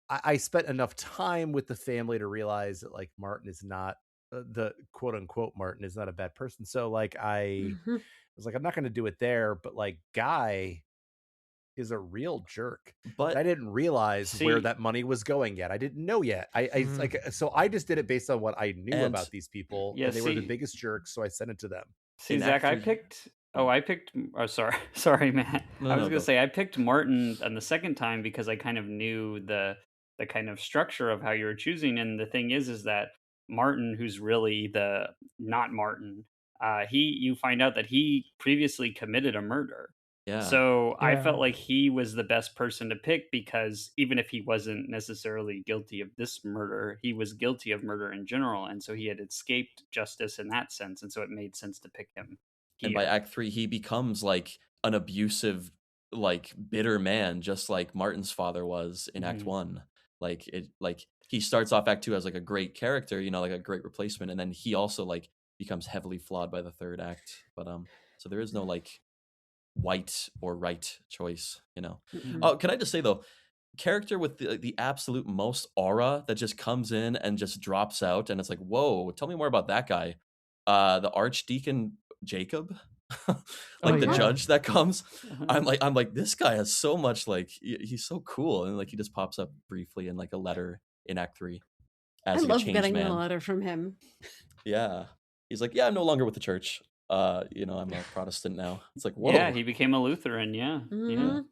I spent enough time with the family to realize that like Martin is not the quote unquote Martin is not a bad person. So like I Mhm. was like, I'm not going to do it there, but like Guy is a real jerk. But I didn't realize where See, that money was going yet. I didn't know yet. I Mhm. like, so I just did it based on what I knew And about these people, yeah, and they were the see, biggest jerks, so I sent it to them. see, in Zach, Act I 3, picked Oh, I picked. Oh, sorry, sorry, Matt. No, I was no, gonna go. say I picked Martin on the second time because I kind of knew the kind of structure of how you were choosing. And the thing is that Martin, who's really the not Martin, he you find out that he previously committed a murder. Yeah. So I Yeah. felt like he was the best person to pick because even if he wasn't necessarily guilty of this murder, he was guilty of murder in general, and so he had escaped justice in that sense, and so it made sense to pick him And by here. Act 3, he becomes like an abusive, like bitter man, just like Martin's father was in Act Mhm. 1. Like he starts off Act 2 as like a great character, like a great replacement, and then he also like becomes heavily flawed by the third act. But so there is no like white or right choice. Mm-mm. Oh, can I just say though, character with the absolute most aura that just comes in and just drops out, and it's like, whoa, tell me more about that guy. The Archdeacon Jacob, Oh like the yeah. judge that comes. Uh-huh. I'm like, this guy has so much, like he's so cool, and like he just pops up briefly in like a letter in Act 3 I as like a love changed getting the man. letter from him. Yeah, he's like, yeah, I'm no longer with the church. I'm a Protestant now. It's like, Yeah, whoa. he became a Lutheran. Yeah, yeah. Mhm.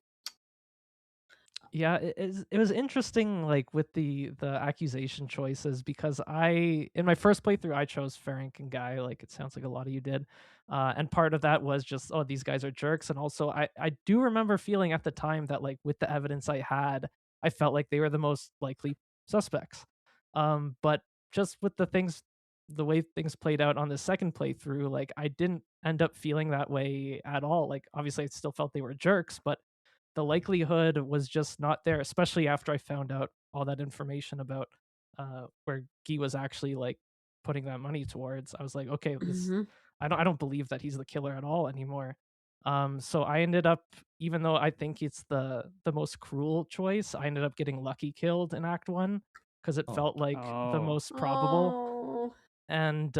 Yeah, it was interesting, like with the accusation choices, because in my first playthrough I chose Ferenc and Guy, like it sounds like a lot of you did, and part of that was just, oh, these guys are jerks, and also I do remember feeling at the time that, like, with the evidence I had, I felt like they were the most likely suspects, but just with the way things played out on the second playthrough, like I didn't end up feeling that way at all. Like obviously I still felt they were jerks, but the likelihood was just not there, especially after I found out all that information about where Guy was actually like putting that money towards. I was like, okay, this Mhm. I don't believe that he's the killer at all anymore. So I ended up, even though I think it's the most cruel choice, I ended up getting Lucky killed in Act 1 because it Oh, felt like the Oh, most probable. Oh, And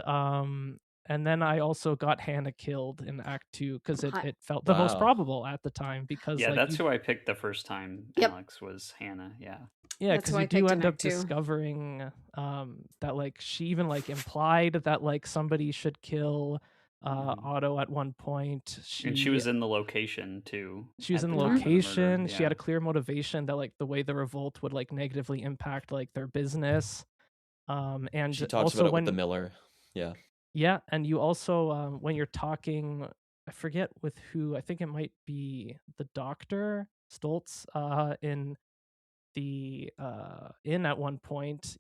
and then I also got Hannah killed in Act 2 because hi. it felt the most wow. probable at the time, because yeah. like That's you who I picked the first time. Yep, Alex was Hannah. Yeah. yeah, that's because who you I do picked in end up Act 2. discovering that like she even like implied that like somebody should kill Mhm. Otto at one point. And she She was in the location too she was at in the the time of the murder. location. She had Yeah. a clear motivation that like the way the revolt would like negatively impact like their business. And She talks about also it with the when Miller. Yeah. yeah, and you also when you're talking, I forget with who, I think it might be the doctor Stoltz in the inn at one point.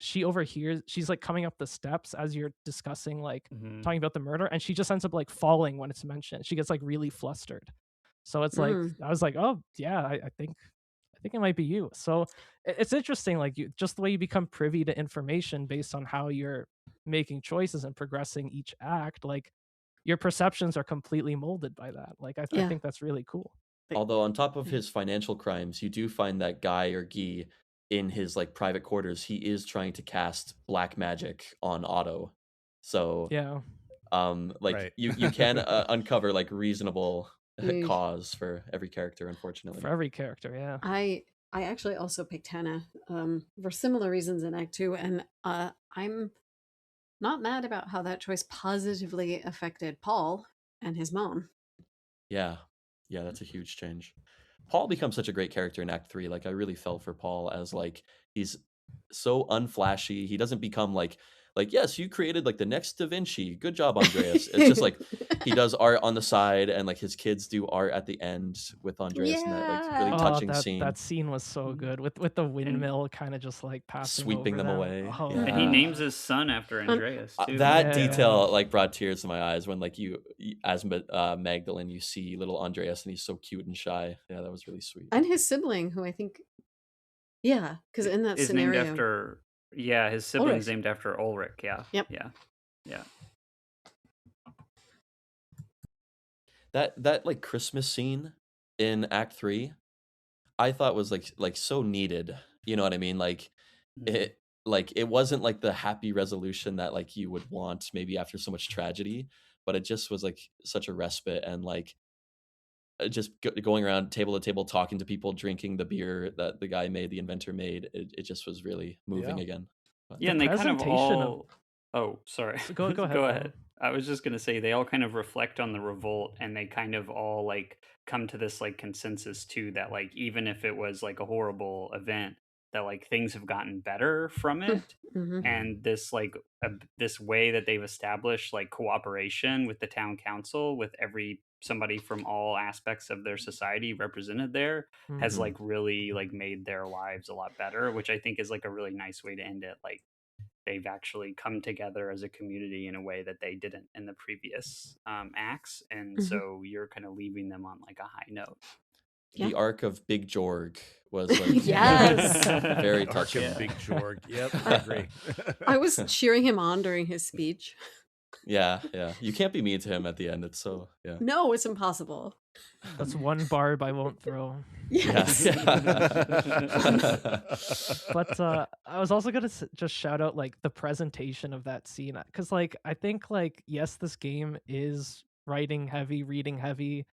She overhears, she's like coming up the steps as you're discussing like Mhm. talking about the murder, and she just ends up like falling when it's mentioned. She gets like really flustered. So it's like Mm. I was like, oh yeah, I think it might be you. So it's interesting, like you just the way you become privy to information based on how you're making choices and progressing each act. Like your perceptions are completely molded by that. Like I Yeah. think that's really cool. Like, Although on top of his financial crimes, you do find that Guy or Guy in his like private quarters, he is trying to cast black magic on Otto. So Yeah. like Right. you can uncover like reasonable Yeesh. cause for every character, unfortunately. For every character, yeah. I actually also picked Hannah for similar reasons in Act 2, and I'm not mad about how that choice positively affected Paul and his mom. Yeah. Yeah, that's a huge change. Paul becomes such a great character in Act 3. Like I really felt for Paul as like he's so unflashy. He doesn't become like yes, you created like the next Da Vinci. Good job, Andreas. It's just like he does art on the side, and like his kids do art at the end with Andreas in that like really Yeah. Oh, touching scene, that scene was so good with the And windmill kind of just like passing sweeping over them them. away. Oh and he Yeah. names his son after Andreas too. That Yeah. detail like brought tears to my eyes when like as Magdalene, you see little Andreas and he's so cute and shy. Yeah, that was really sweet. And his sibling, who I think, yeah, because in that Is named scenario, after his sibling's Ulrich. named after Ulrich. Yeah. Yep. Yeah. That like Christmas scene in Act 3, I thought was like so needed. You know what I mean? Like Mhm. it wasn't like the happy resolution that like you would want maybe after so much tragedy, but it just was like such a respite, and like just going around table to table talking to people, drinking the beer that the guy made, the inventor made. It just was really moving Yeah. again. But Yeah, and they kind of presentation of all Oh, sorry. So go ahead, Go Paul. ahead. I was just gonna say they all kind of reflect on the revolt, and they kind of all like come to this like consensus too that like even if it was like a horrible event, that like things have gotten better from it, Mhm. and this like this way that they've established like cooperation with the town council with somebody from all aspects of their society represented there has Mhm. like really like made their lives a lot better, which I think is like a really nice way to end it. Like they've actually come together as a community in a way that they didn't in the previous acts, and Mhm. so you're kind of leaving them on like a high note. Yeah. The arc of Big Jorg was like Yes. very Arc touching. of Big Jorg. Yep, I agree. I was cheering him on during his speech. Yeah, yeah. You can't be mean to him at the end. It's so yeah. No, it's impossible. That's one barb I won't throw. Yes. But I was also gonna just shout out like the presentation of that scene, because like I think like yes, this game is writing heavy, reading heavy,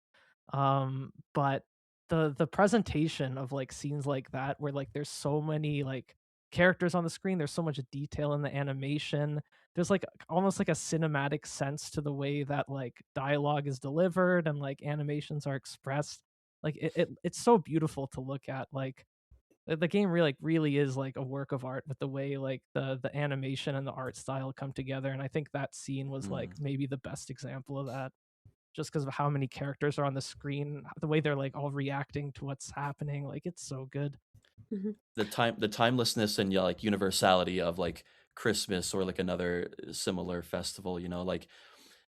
but the presentation of like scenes like that where like there's so many like characters on the screen, there's so much detail in the animation, there's like almost like a cinematic sense to the way that like dialogue is delivered and like animations are expressed. Like it's so beautiful to look at. Like the game really is like a work of art with the way like the animation and the art style come together, and I think that scene was like Mm. maybe the best example of that, just because of how many characters are on the screen, the way they're like all reacting to what's happening. Like it's so good. Mhm. The timelessness and yeah, like universality of like Christmas or like another similar festival, you know, like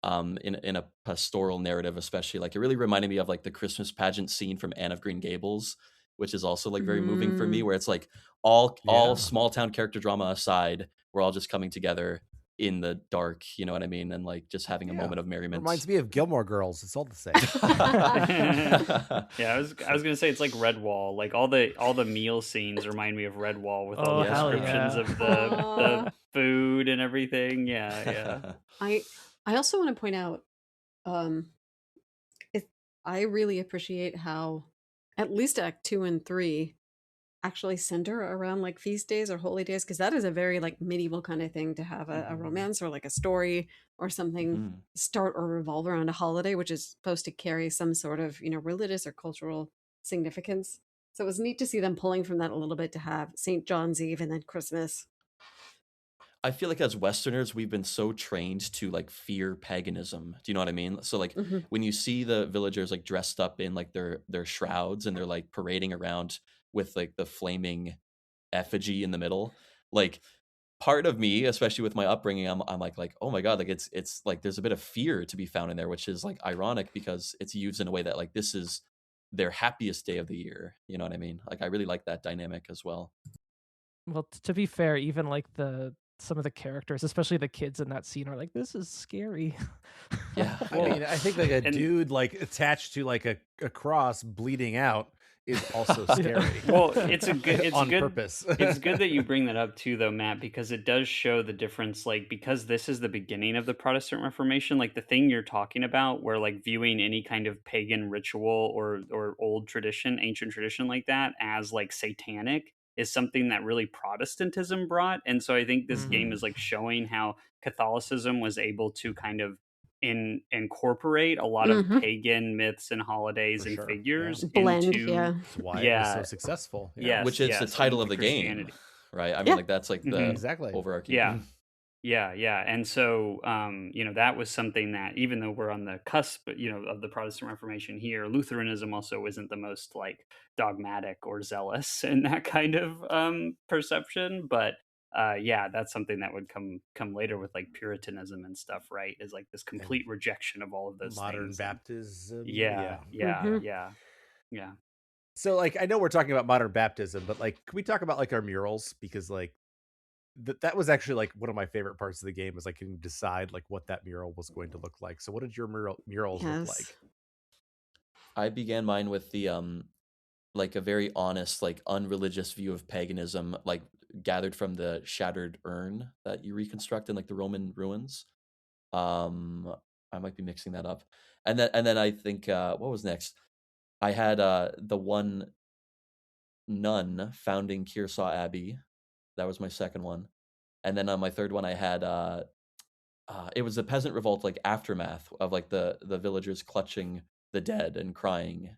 in a pastoral narrative especially, like it really reminded me of like the Christmas pageant scene from Anne of Green Gables, which is also like very moving for me, Mm. where it's like all Yeah. small town character drama aside, we're all just coming together in the dark, you know what I mean, and like just having a Yeah. moment of merriment. Reminds me of Gilmore Girls. It's all the same. Yeah, I was gonna say it's like Redwall. Like all the meal scenes remind me of Redwall with all Oh, the hell descriptions yeah. of Aw. the food and everything. Yeah, yeah. I also want to point out, um, I really appreciate how at least Act 2 and 3 actually center around like feast days or holy days, because that is a very like medieval kind of thing to have a Mhm. romance or like a story or something Mhm. start or revolve around a holiday, which is supposed to carry some sort of, religious or cultural significance. So it was neat to see them pulling from that a little bit to have St. John's Eve and then Christmas. I feel like as Westerners, we've been so trained to like fear paganism. Do you know what I mean? So like Hmm. when you see the villagers like dressed up in like their shrouds and they're like parading around with like the flaming effigy in the middle, like part of me, especially with my upbringing, I'm like oh my god, like it's like there's a bit of fear to be found in there, which is like ironic because it's used in a way that like this is their happiest day of the year. You know what I mean? Like I really like that dynamic as well. Well, to be fair, even like the some of the characters, especially the kids in that scene, are like, "This is scary." Yeah, I Well, mean, I think like a and dude like attached to like a cross bleeding out is also Yeah. scary. well, it's on good. purpose. It's good that you bring that up too, though, Matt, because it does show the difference. Like, because this is the beginning of the Protestant Reformation, like the thing you're talking about, where like viewing any kind of pagan ritual or old tradition, ancient tradition like that as like satanic is something that really Protestantism brought. And so I think this game Mhm. Mhm. is like showing how Catholicism was able to kind of incorporate a lot of Hmm. pagan myths and holidays For and sure. Yeah. figures Blend, into yeah. That's why it was so yeah. successful. Yeah. Yes, Which is the yes, title of into the game, Christianity. right? I mean, Yeah. like that's like Hmm. the Exactly. overarching. Yeah, yeah. And so, that was something that even though we're on the cusp, of the Protestant Reformation here, Lutheranism also isn't the most like dogmatic or zealous in that kind of perception. But yeah, that's something that would come later with like Puritanism and stuff, right? Is like this And complete rejection of all of those modern things. And baptism. yeah, Yeah. yeah, Hmm. yeah, yeah. So like I know we're talking about modern baptism, but like can we talk about like our murals? Because like that was actually like one of my favorite parts of the game is like can decide like what that mural was going to look like. So what did your murals look Yes. like? I began mine with the like a very honest, like unreligious view of paganism, like gathered from the shattered urn that you reconstruct in like the Roman ruins. Um, I might be mixing that up. And then I think what was next? I had the one nun founding Kearsarge Abbey. That was my second one. And then on my third one, I had it was a peasant revolt, like aftermath of like the villagers clutching the dead and crying.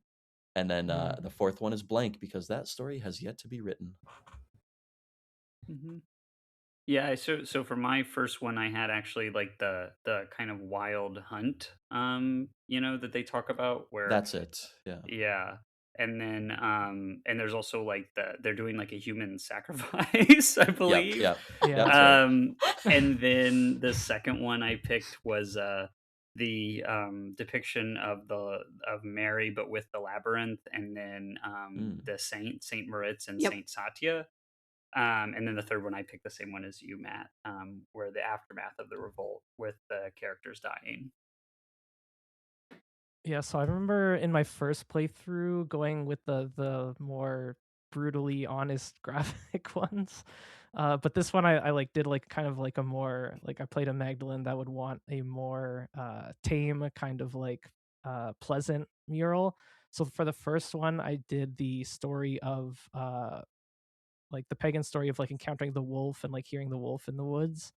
And then the fourth one is blank because that story has yet to be written. Mm-hmm. Yeah, so for my first one, I had actually like the kind of wild hunt, that they talk about where, That's it. Yeah. yeah, and then and there's also like they're doing like a human sacrifice, I Yep. believe. Yep. Yeah. That's right. And then the second one I picked was the depiction of Mary, but with the labyrinth, and then the Saint Moritz and Yep. Saint Satya. And then the third one, I picked the same one as you, Matt, where the aftermath of the revolt with the characters dying. Yeah, so I remember in my first playthrough going with the more brutally honest graphic ones. But this one I like did like kind of like a more like I played a Magdalene that would want a more tame kind of like pleasant mural. So for the first one I did the story of like the pagan story of like encountering the wolf and like hearing the wolf in the woods.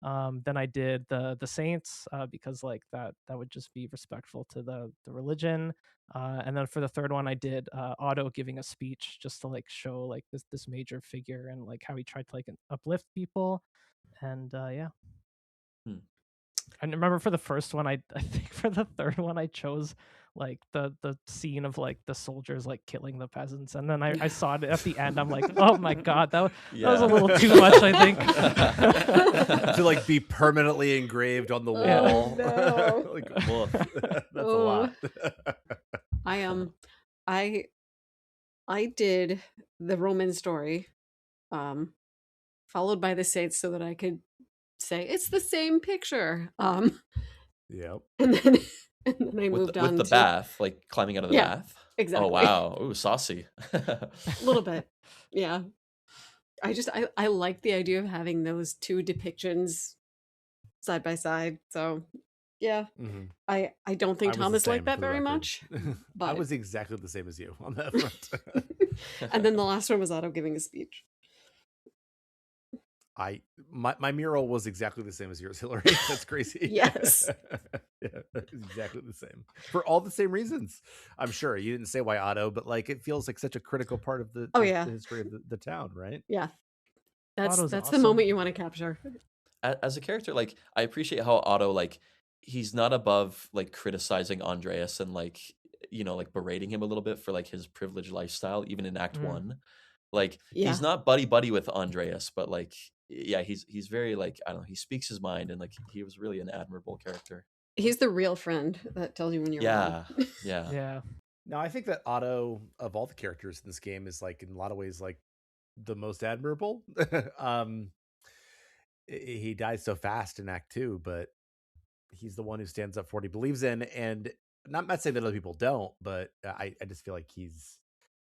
Then I did the saints because like that would just be respectful to the religion. And then for the third one, I did Otto giving a speech just to like show like this major figure and like how he tried to like uplift people. And yeah. I remember for the first one, I think for the third one, I chose like the scene of like the soldiers like killing the peasants, and then I saw it at the end. I'm like, oh my god, that was a little too much, I think. To like be permanently engraved on the wall. No. Like, woof. That's a lot. I did the Roman story, followed by the saints, so that I could say it's the same picture. Yep. And then I moved on with the to bath, like climbing out of the Yeah, bath. exactly. Oh wow! Ooh, saucy. A little bit, yeah. I like the idea of having those two depictions side by side. So yeah, Mhm. I don't I think was the Thomas liked same, that for the very record. much. I But was exactly the same as you on that front. and then the last one was Otto giving a speech. My mural was exactly the same as yours, Hilary. That's crazy. Yes. Yeah, it's exactly the same for all the same reasons. I'm sure you didn't say why Otto, but like it feels like such a critical part of the, Oh the, yeah, the history of the town, right? yeah. That's Otto's the awesome. moment you want to capture. As a character, like I appreciate how Otto, like he's not above like criticizing Andreas and like like berating him a little bit for like his privileged lifestyle, even in Act Mm. 1. Like Yeah. he's not buddy with Andreas, but like yeah, he's very like I don't know, he speaks his mind, and like he was really an admirable character. He's the real friend that tells you when you're wrong. Yeah. Yeah. Now I think that Otto, of all the characters in this game, is like in a lot of ways like the most admirable. He dies so fast in Act 2, but he's the one who stands up for what he believes in, and not saying that other people don't, but I just feel like he's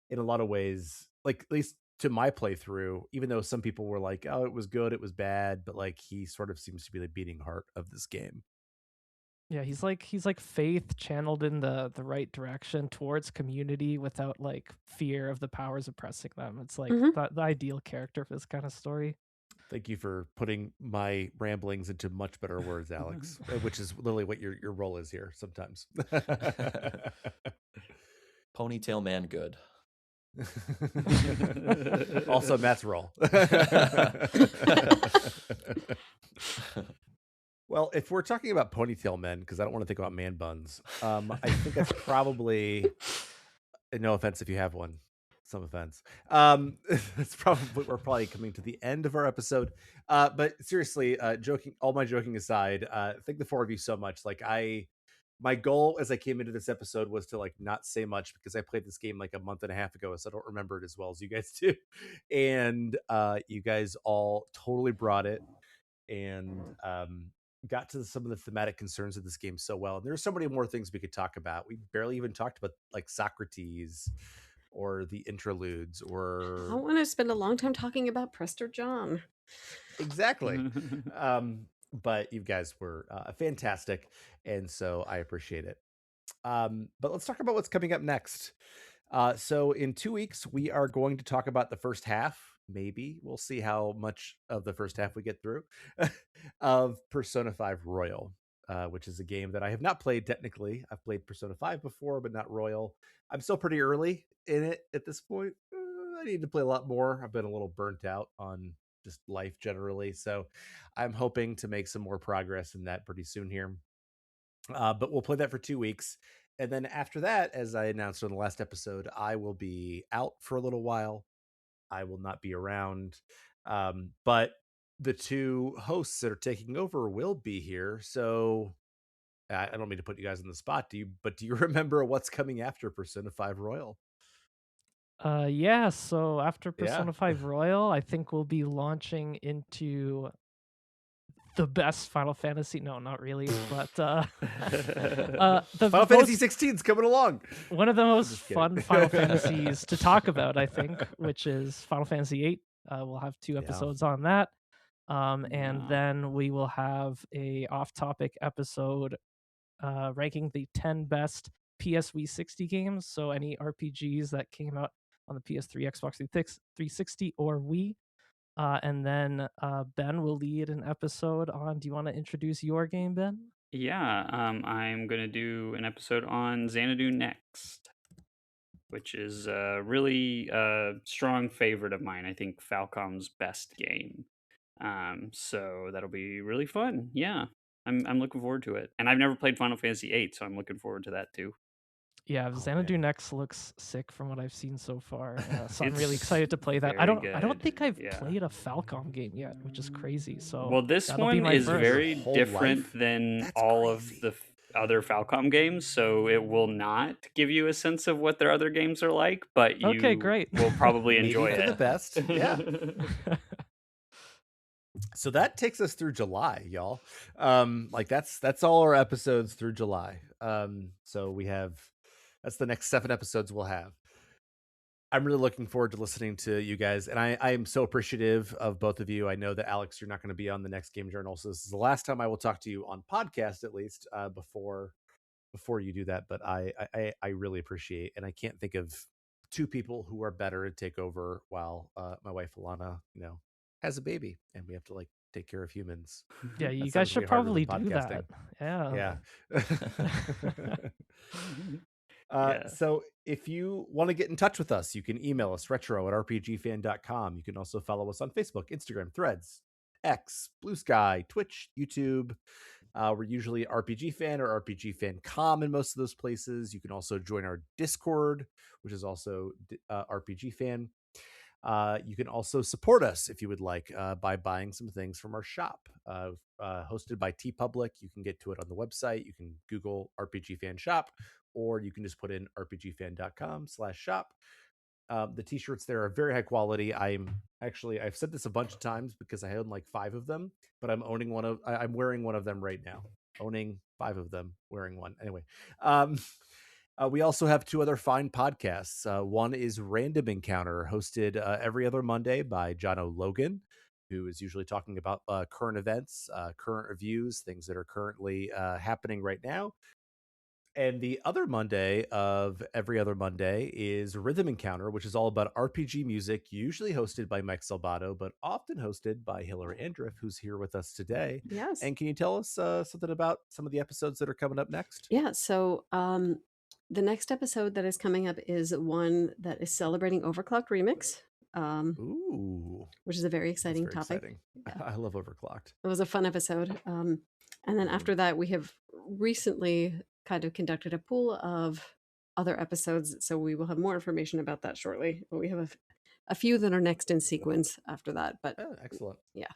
in a lot of ways, like at least to my playthrough, even though some people were like, oh, it was good, it was bad, but like he sort of seems to be the beating heart of this game. Yeah, he's like faith channeled in the right direction towards community without like fear of the powers oppressing them. It's like the ideal character for this kind of story. Thank you for putting my ramblings into much better words, Aleks, which is literally what your role is here sometimes. Ponytail man good. Also Matt's role. Well, if we're talking about ponytail men, because I don't want to think about man buns, I think that's probably, no offense if you have one, some offense. That's probably, we're probably coming to the end of our episode. But seriously, all my joking aside, thank the four of you so much. Like my goal as I came into this episode was to like not say much because I played this game like a month and a half ago, so I don't remember it as well as you guys do. And you guys all totally brought it and got to some of the thematic concerns of this game so well. And there's so many more things we could talk about. We barely even talked about like Socrates or the interludes or I want to spend a long time talking about Prester John. Exactly. But you guys were fantastic, and so I appreciate it. But let's talk about what's coming up next. So in 2 weeks, we are going to talk about the first half maybe we'll see how much of the first half we get through of Persona 5 Royal, which is a game that I have not played technically. I've played Persona 5 before, but not Royal. I'm still pretty early in it at this point. I need to play a lot more. I've been a little burnt out on just life generally, so I'm hoping to make some more progress in that pretty soon here. But we'll play that for 2 weeks. And then after that, as I announced on the last episode, I will be out for a little while. I will not be around. But the two hosts that are taking over will be here. So I don't mean to put you guys on the spot. Do you remember what's coming after Persona 5 Royal? Yeah, so after Yeah. Persona 5 Royal, I think we'll be launching into the best Final Fantasy. No, not really, but the Final Fantasy 16 is coming along. one of the most Just kidding. fun Final Fantasies to talk about, I think, which is Final Fantasy 8. We'll have 2 Yeah. episodes on that. And Yeah. then we will have a off-topic episode ranking the 10 best PSV 60 games. So any RPGs that came out on the PS3, Xbox 360, or Wii. And then Ben will lead an episode on. Do you want to introduce your game, Ben? Yeah, I'm gonna do an episode on Xanadu next, which is a really strong favorite of mine. I think Falcom's best game. So that'll be really fun. Yeah, I'm looking forward to it. And I've never played Final Fantasy VIII, so I'm looking forward to that too. Yeah, Xanadu Okay. Next looks sick from what I've seen so far. So I'm really It's excited to play that. I very don't think good, I've yeah. played a Falcom game yet, which is crazy. So Well, this that'll be one my is first. very Your whole different life? than That's all of crazy. the other Falcom games, so it will not give you a sense of what their other games are like, but you Okay, great. will probably Maybe enjoy for the it. best. Yeah. So that takes us through July, y'all. Like that's all our episodes through July. So that's the next 7 episodes we'll have. I'm really looking forward to listening to you guys, and I am so appreciative of both of you. I know that Aleks, you're not going to be on the next Game Journal, so this is the last time I will talk to you on podcast, at least before you do that. But I really appreciate, and I can't think of 2 people who are better to take over while my wife Alana, has a baby, and we have to like take care of humans. Yeah, you That guys sounds way should harder than probably do that. podcasting. Yeah. Yeah. So if you want to get in touch with us, you can email us retro@rpgfan.com. You can also follow us on Facebook, Instagram, Threads, X, Blue Sky, Twitch, YouTube. We're usually RPG Fan or RPG Fan Com in most of those places. You can also join our Discord, which is also RPG Fan. You can also support us if you would like by buying some things from our shop, hosted by TeePublic. You can get to it on the website. You can Google RPG Fan Shop, or you can just put in rpgfan.com/shop. The t-shirts there are very high quality. I've said this a bunch of times because I own like 5 of them, but I'm wearing one of them right now. Owning 5 of them, wearing one. Anyway, we also have 2 other fine podcasts. One is Random Encounter, hosted every other Monday by Jono Logan, who is usually talking about current events, current reviews, things that are currently happening right now. And the other Monday of every other Monday is Rhythm Encounter, which is all about RPG music, usually hosted by Mike Salvato, but often hosted by Hilary Andreff, who's here with us today. Yes. And can you tell us something about some of the episodes that are coming up next? Yeah. So the next episode that is coming up is one that is celebrating Overclocked Remix, Ooh, which is a very that's exciting very topic. exciting. Yeah. I love Overclocked. It was a fun episode. And then after that, we have recently kind of conducted a pool of other episodes. So we will have more information about that shortly. But we have a few that are next in sequence after that. But Oh, excellent. yeah.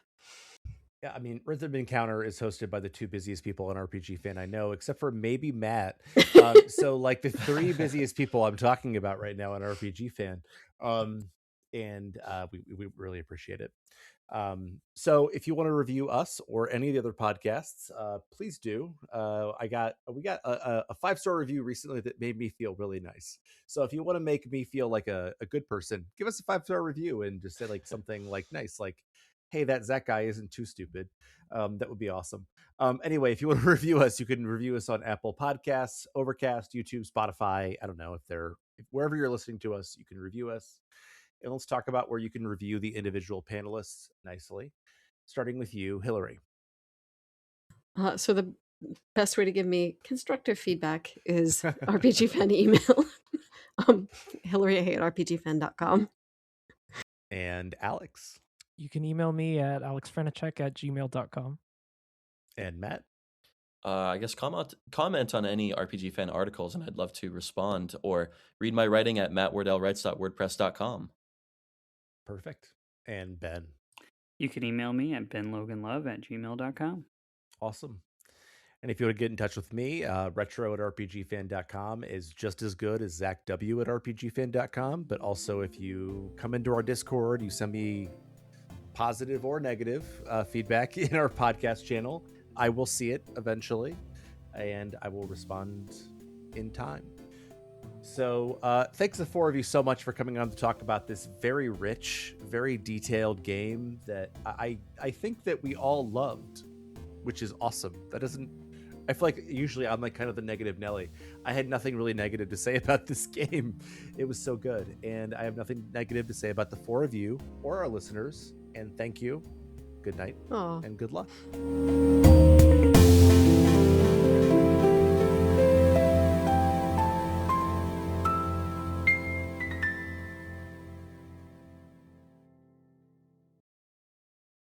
Yeah, I mean, Rhythm Encounter is hosted by the 2 busiest people on RPG Fan I know, except for maybe Matt. So, like, the 3 busiest people I'm talking about right now on RPG Fan, and we really appreciate it. So, if you want to review us or any of the other podcasts, please do. We got a 5-star review recently that made me feel really nice. So, if you want to make me feel like a good person, give us a 5-star review and just say like something like nice, like, hey, that Zach guy isn't too stupid. That would be awesome. Anyway, if you want to review us, you can review us on Apple Podcasts, Overcast, YouTube, Spotify. I don't know if wherever you're listening to us, you can review us. and let's talk about where you can review the individual panelists nicely, starting with you, Hilary. So the best way to give me constructive feedback is RPG fan email. Hilary@rpgfan.com. And Aleks. You can email me at alexfranacek@gmail.com. And Matt. I guess comment on any RPG fan articles, and I'd love to respond, or read my writing at mattwardellwrites.wordpress.com. Perfect. And Ben. You can email me at benloganlove@gmail.com. Awesome. And if you want to get in touch with me, retro@rpgfan.com is just as good as Zach W@rpgfan.com. But also, if you come into our Discord, you send me positive or negative feedback in our podcast channel, I will see it eventually, and I will respond in time. So thanks the four of you so much for coming on to talk about this very rich, very detailed game that I think that we all loved, which is awesome. I feel like usually I'm like kind of the negative Nelly. I had nothing really negative to say about this game. It was so good. And I have nothing negative to say about the four of you or our listeners. And thank you. Good night. Aw. And good luck.